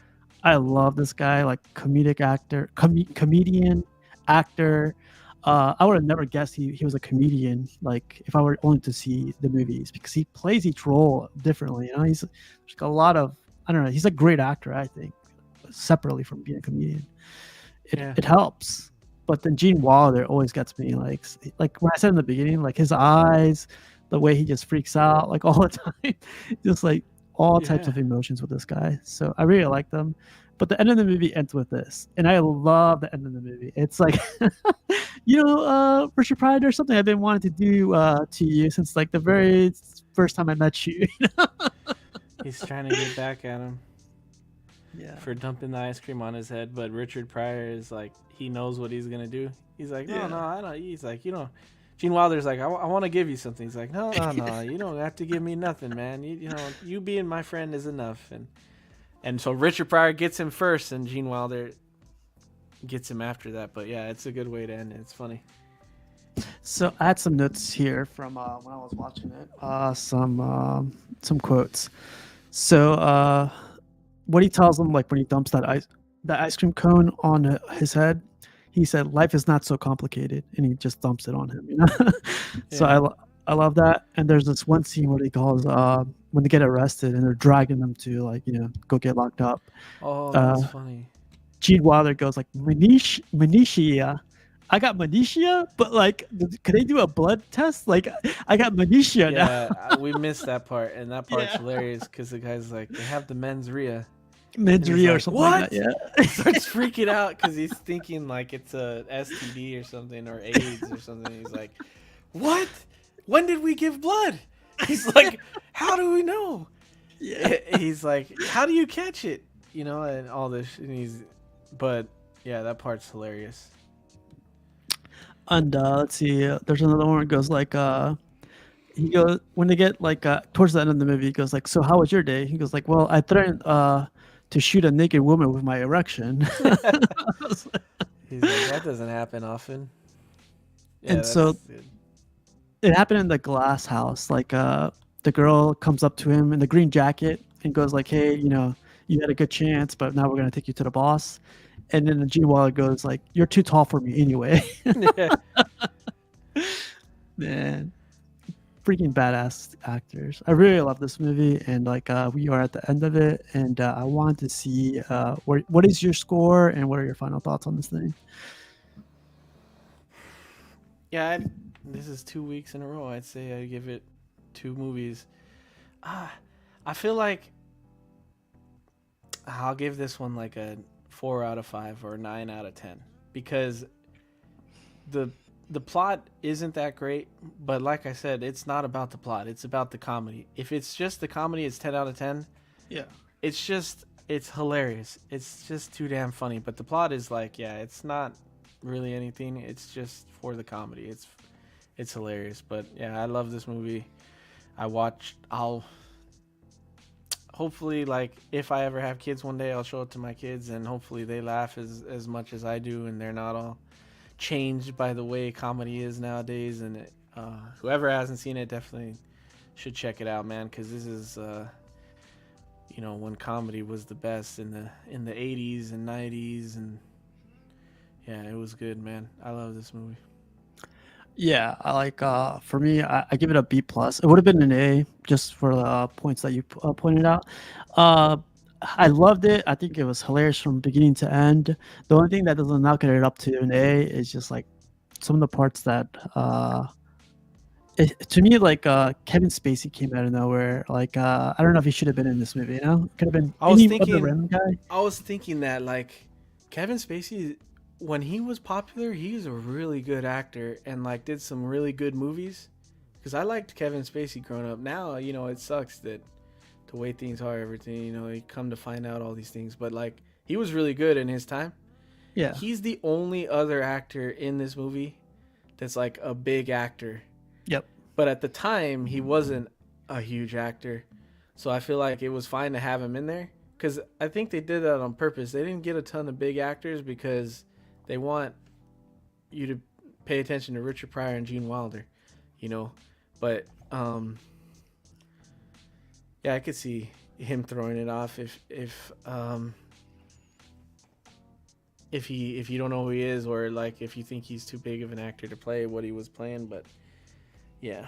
Speaker 1: I love this guy. Like comedic actor, comedian actor. I would have never guessed he was a comedian. Like if I were only to see the movies, because he plays each role differently. He's like a lot of, I don't know. He's a great actor, I think, separately from being a comedian. It helps. But then Gene Wilder always gets me, like when I said in the beginning, like his eyes, the way he just freaks out, like all the time, just like all types of emotions with this guy. So I really like them. But the end of the movie ends with this, and I love the end of the movie. It's like, Richard Pryor, there's something I've been wanting to do to you since like the very first time I met you.
Speaker 2: He's trying to get back at him.
Speaker 1: Yeah.
Speaker 2: For dumping the ice cream on his head, but Richard Pryor is like, he knows what he's gonna do. He's like, no, I don't. He's like, Gene Wilder's like, I want to give you something. He's like, no, you don't have to give me nothing, man. You being my friend is enough. And so Richard Pryor gets him first, and Gene Wilder gets him after that. But yeah, it's a good way to end it. It's funny.
Speaker 1: So I had some notes here from when I was watching it. Some quotes. So what he tells him, like when he dumps that ice cream cone on his head, he said, "Life is not so complicated," and he just dumps it on him. So I love that. And there's this one scene where he calls when they get arrested and they're dragging them to go get locked up.
Speaker 2: Oh, that's funny.
Speaker 1: Gene Wilder goes like, "Minutia. I got minutia, but like, could they do a blood test? Like, I got minutia."
Speaker 2: Yeah, we missed that part, and that part's hilarious because the guy's like, they have the mens rea.
Speaker 1: Or something like that. Yeah.
Speaker 2: He starts freaking out because he's thinking like it's a STD or something, or AIDS or something. He's like, what? When did we give blood? He's like, how do we know? Yeah. He's like, how do you catch it? And all this. But yeah, that part's hilarious.
Speaker 1: And let's see, there's another one that goes like, he goes, when they get like towards the end of the movie, he goes like, "So how was your day?" He goes like, "Well, I threatened to shoot a naked woman with my erection."
Speaker 2: He's like, that doesn't happen often. Yeah,
Speaker 1: And
Speaker 2: that's
Speaker 1: so
Speaker 2: good.
Speaker 1: it happened in the glass house. Like the girl comes up to him in the green jacket and goes like, "Hey, you had a good chance, but now we're gonna take you to the boss." And then the Gene Wilder goes like, "You're too tall for me anyway."
Speaker 2: Yeah.
Speaker 1: Man, freaking badass actors. I really love this movie, and like we are at the end of it, and I want to see what is your score and what are your final thoughts on this thing.
Speaker 2: Yeah, this is 2 weeks in a row. I'd say I give it 2 movies. I feel like I'll give this one like a 4 out of 5 or 9 out of 10 because the plot isn't that great, but like I said, it's not about the plot. It's about the comedy. If it's just the comedy, it's 10 out of 10.
Speaker 1: Yeah.
Speaker 2: It's hilarious. It's just too damn funny. But the plot is like, yeah, it's not really anything. It's just for the comedy. It's hilarious. But yeah, I love this movie. I'll hopefully, like, if I ever have kids one day, I'll show it to my kids, and hopefully they laugh as much as I do, and they're not all changed by the way comedy is nowadays. And whoever hasn't seen it definitely should check it out, man, because this is when comedy was the best in the 80s and 90s, and yeah, it was good, man. I love this movie.
Speaker 1: Yeah, I like for me, I give it a B plus. It would have been an A just for the points that you pointed out. Uh, I loved it. I think it was hilarious from beginning to end. The only thing that doesn't knock it up to an A is just like some of the parts that to me, like Kevin Spacey came out of nowhere. Like I don't know if he should have been in this movie. Could have been
Speaker 2: I was
Speaker 1: any other
Speaker 2: thinking-
Speaker 1: random guy.
Speaker 2: I was thinking that, like, Kevin Spacey, when he was popular, he was a really good actor and like did some really good movies. Because I liked Kevin Spacey growing up. Now, it sucks that the way things are, everything, you come to find out all these things. But like, he was really good in his time.
Speaker 1: Yeah,
Speaker 2: He's the only other actor in this movie that's like a big actor.
Speaker 1: yep.
Speaker 2: But at the time, he wasn't a huge actor. So I feel like it was fine to have him in there. Because I think they did that on purpose. They didn't get a ton of big actors because they want you to pay attention to Richard Pryor and Gene Wilder, But, yeah, I could see him throwing it off if you don't know who he is, or like if you think he's too big of an actor to play what he was playing. But yeah.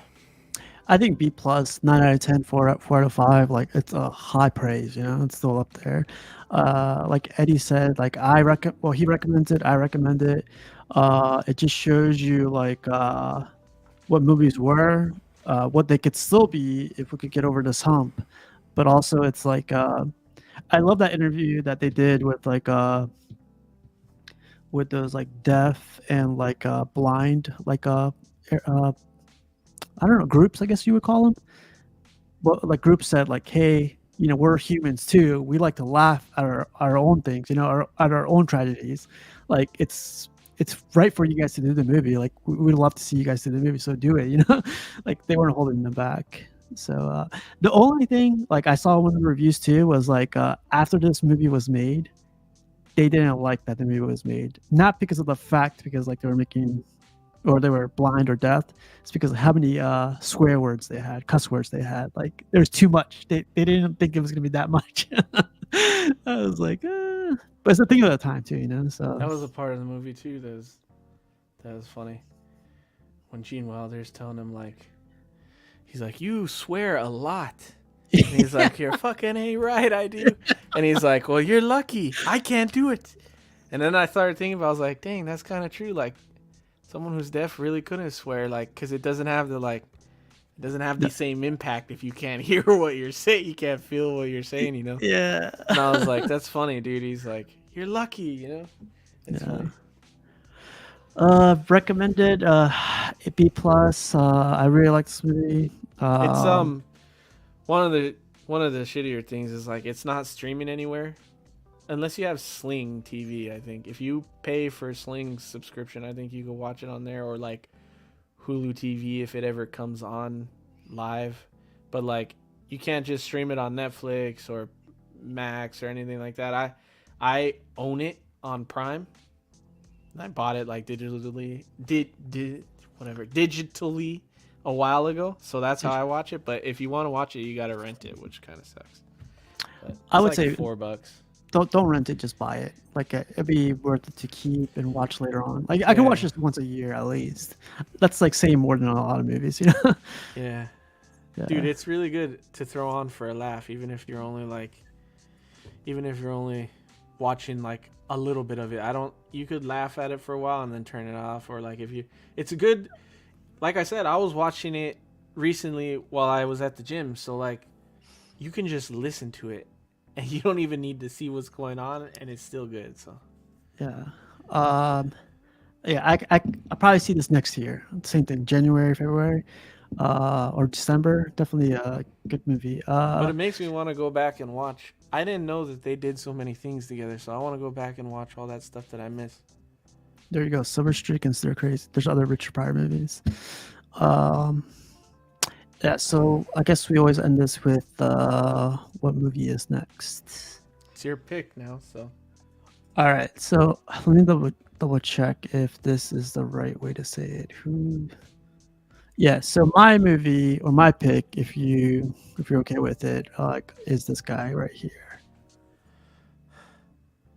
Speaker 1: I think B plus, 9 out of 10, 4 out of 5. Like it's a high praise, it's still up there. Like Eddie said, like he recommends it, I recommend it. It just shows you like what movies were, what they could still be if we could get over this hump. But also it's like I love that interview that they did with those like deaf and like blind I don't know, groups, I guess you would call them. But like groups said like, hey, we're humans too. We like to laugh at our own things, at our own tragedies. Like it's right for you guys to do the movie. Like we'd love to see you guys do the movie, so do it, Like they weren't holding them back. So the only thing, like I saw one of the reviews too, was like after this movie was made, they didn't like that the movie was made. Not because of the fact, because like they were blind or deaf. It's because of how many swear words they had, cuss words they had. Like there's too much. They didn't think it was gonna be that much. I was like, but it's a thing of the time too, So
Speaker 2: That was a part of the movie too that was funny. When Gene Wilder's telling him, like, he's like, you swear a lot. And he's like, you're fucking A right, I do. And he's like, well, you're lucky. I can't do it. And then I started thinking about, I was like, dang, that's kind of true. Like, someone who's deaf really couldn't swear, like, because it doesn't have the same impact if you can't hear what you're saying. You can't feel what you're saying,
Speaker 1: Yeah.
Speaker 2: And I was like, that's funny, dude. He's like, you're lucky, It's funny.
Speaker 1: Recommended B plus. I really like this movie.
Speaker 2: It's one of the shittier things is like it's not streaming anywhere unless you have Sling TV. I think if you pay for Sling's subscription, I think you can watch it on there, or like Hulu TV if it ever comes on live. But like you can't just stream it on Netflix or Max or anything like that. I own it on Prime, I bought it like digitally, digitally a while ago. So that's how I watch it. But if you want to watch it, you gotta rent it, which kind of sucks. But it's
Speaker 1: I would
Speaker 2: like
Speaker 1: say
Speaker 2: $4.
Speaker 1: don't rent it, just buy it. Like it'd be worth it to keep and watch later on. Like I can watch
Speaker 2: Yeah.
Speaker 1: this once a year at least. That's like saying more than a lot of movies, you know.
Speaker 2: Yeah.
Speaker 1: Yeah.
Speaker 2: Dude, it's really good to throw on for a laugh, even if you're only watching like a little bit of it. You could laugh at it for a while and then turn it off, or like it's a good, like I said, I was watching it recently while I was at the gym, so like you can just listen to it and you don't even need to see what's going on, and it's still good. So
Speaker 1: Yeah. Yeah, I'll probably see this next year. Same thing, January, February, or December. Definitely a good movie.
Speaker 2: but it makes me want to go back and watch. I didn't know that they did so many things together, so I want to go back and watch all that stuff that I missed.
Speaker 1: There you go, Silver Streak and Stir Crazy. There's other Richard Pryor movies. Yeah, so I guess we always end this with what movie is next.
Speaker 2: It's your pick now, so
Speaker 1: All right, so let me double check if this is the right way to say it. Yeah, so my movie or my pick, if you're okay with it, is this guy right here,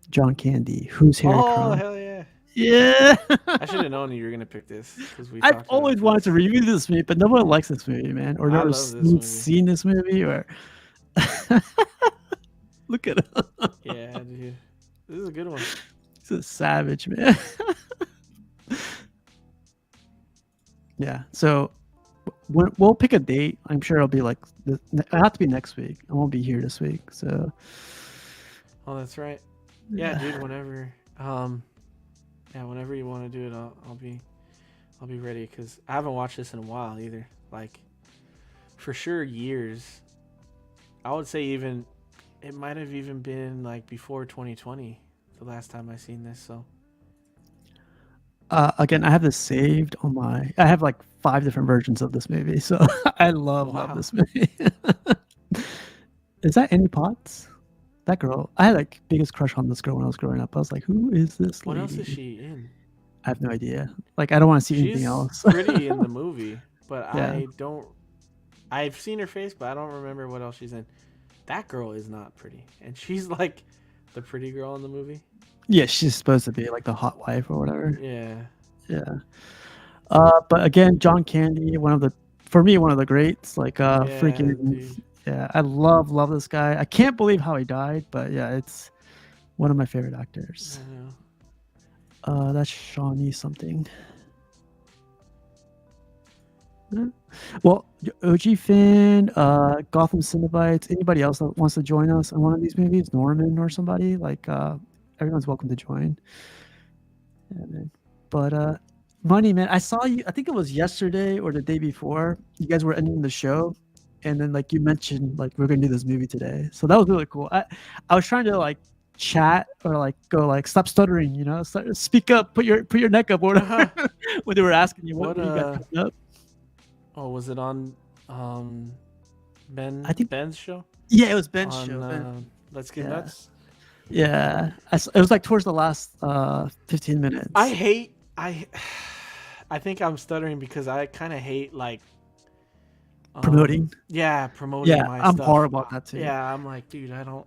Speaker 1: John Candy. Who's Harry Crumb?
Speaker 2: hell yeah!
Speaker 1: Yeah,
Speaker 2: I should have known you were gonna pick this because we.
Speaker 1: I've always wanted to review this movie, but no one likes this movie, man, or
Speaker 2: I
Speaker 1: never
Speaker 2: love this movie.
Speaker 1: seen this movie, or look at him.
Speaker 2: Yeah, dude, this is a good one.
Speaker 1: He's a savage, man. Yeah, so we'll pick a date. I'm sure it'll be like it have to be next week. I won't be here this week, so.
Speaker 2: Oh, that's right. Yeah, dude. Whenever, whenever you want to do it, I'll be ready because I haven't watched this in a while either. Like, for sure, years. I would say even it might have even been like before 2020, the last time I seen this. So.
Speaker 1: Again, I have this saved on my. I have like 5 different versions of this movie, so I love this movie. Is that Annie Potts? That girl. I had like biggest crush on this girl when I was growing up. I was like, who is this
Speaker 2: What
Speaker 1: lady?
Speaker 2: else is she in?
Speaker 1: I have no idea. Like, I don't want to see anything else.
Speaker 2: She's pretty in the movie, but
Speaker 1: Yeah.
Speaker 2: I don't. I've seen her face, but I don't remember what else she's in. That girl is not pretty, and she's like the pretty girl in the movie.
Speaker 1: Yeah, she's supposed to be like the hot wife or whatever.
Speaker 2: Yeah.
Speaker 1: Yeah. But again, John Candy, for me, one of the greats. Like, freaking.
Speaker 2: Dude.
Speaker 1: Yeah, I love this guy. I can't believe how he died, but yeah, it's one of my favorite actors.
Speaker 2: I know.
Speaker 1: That's Shawnee something. Well, OG Finn, Gotham Cenobites, anybody else that wants to join us on one of these movies, Norman or somebody, like, everyone's welcome to join. Yeah, man. But Money, man, I saw you, I think it was yesterday or the day before, you guys were ending the show, and then like you mentioned like we're gonna do this movie today. So that was really cool. I was trying to like chat or like go like stop stuttering, you know, speak up, put your neck up or whatever when they were asking you what you got coming up.
Speaker 2: Oh, was it on Ben's show?
Speaker 1: Yeah, it was Ben's show.
Speaker 2: Let's Get Nuts.
Speaker 1: Yeah, it was like towards the last 15 minutes.
Speaker 2: I think I'm stuttering because I kind of hate like
Speaker 1: promoting.
Speaker 2: Yeah, promoting.
Speaker 1: Yeah,
Speaker 2: my
Speaker 1: I'm
Speaker 2: stuff.
Speaker 1: horrible at that too.
Speaker 2: Yeah, I'm like, dude, I don't.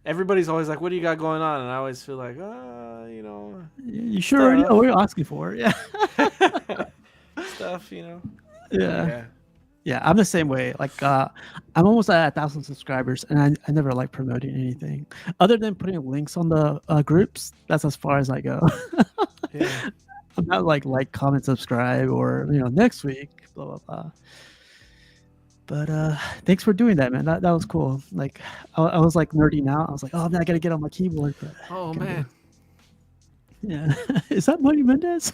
Speaker 2: Everybody's always like, "What do you got going on?" And I always feel like, you know.
Speaker 1: You sure already know what you're asking for? Yeah.
Speaker 2: Stuff, you know.
Speaker 1: Yeah, I'm the same way. Like, I'm almost at 1,000 subscribers, and I never like promoting anything other than putting links on the groups. That's as far as I go.
Speaker 2: Yeah.
Speaker 1: I'm not like comment, subscribe, or next week, blah blah blah. But thanks for doing that, man. That was cool. Like, I was like nerding out. I was like, oh man, I gotta get on my keyboard. But
Speaker 2: oh man.
Speaker 1: Yeah, is that Money Mendez?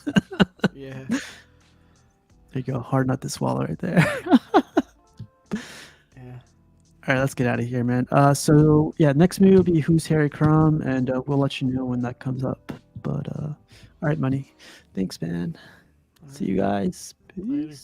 Speaker 2: Yeah.
Speaker 1: There you go. Hard nut to swallow right there.
Speaker 2: Yeah.
Speaker 1: All right, let's get out of here, man. So yeah, next movie will be Who's Harry Crumb, and we'll let you know when that comes up. But all right, Money. Thanks, man. See you guys. Peace.
Speaker 2: Later.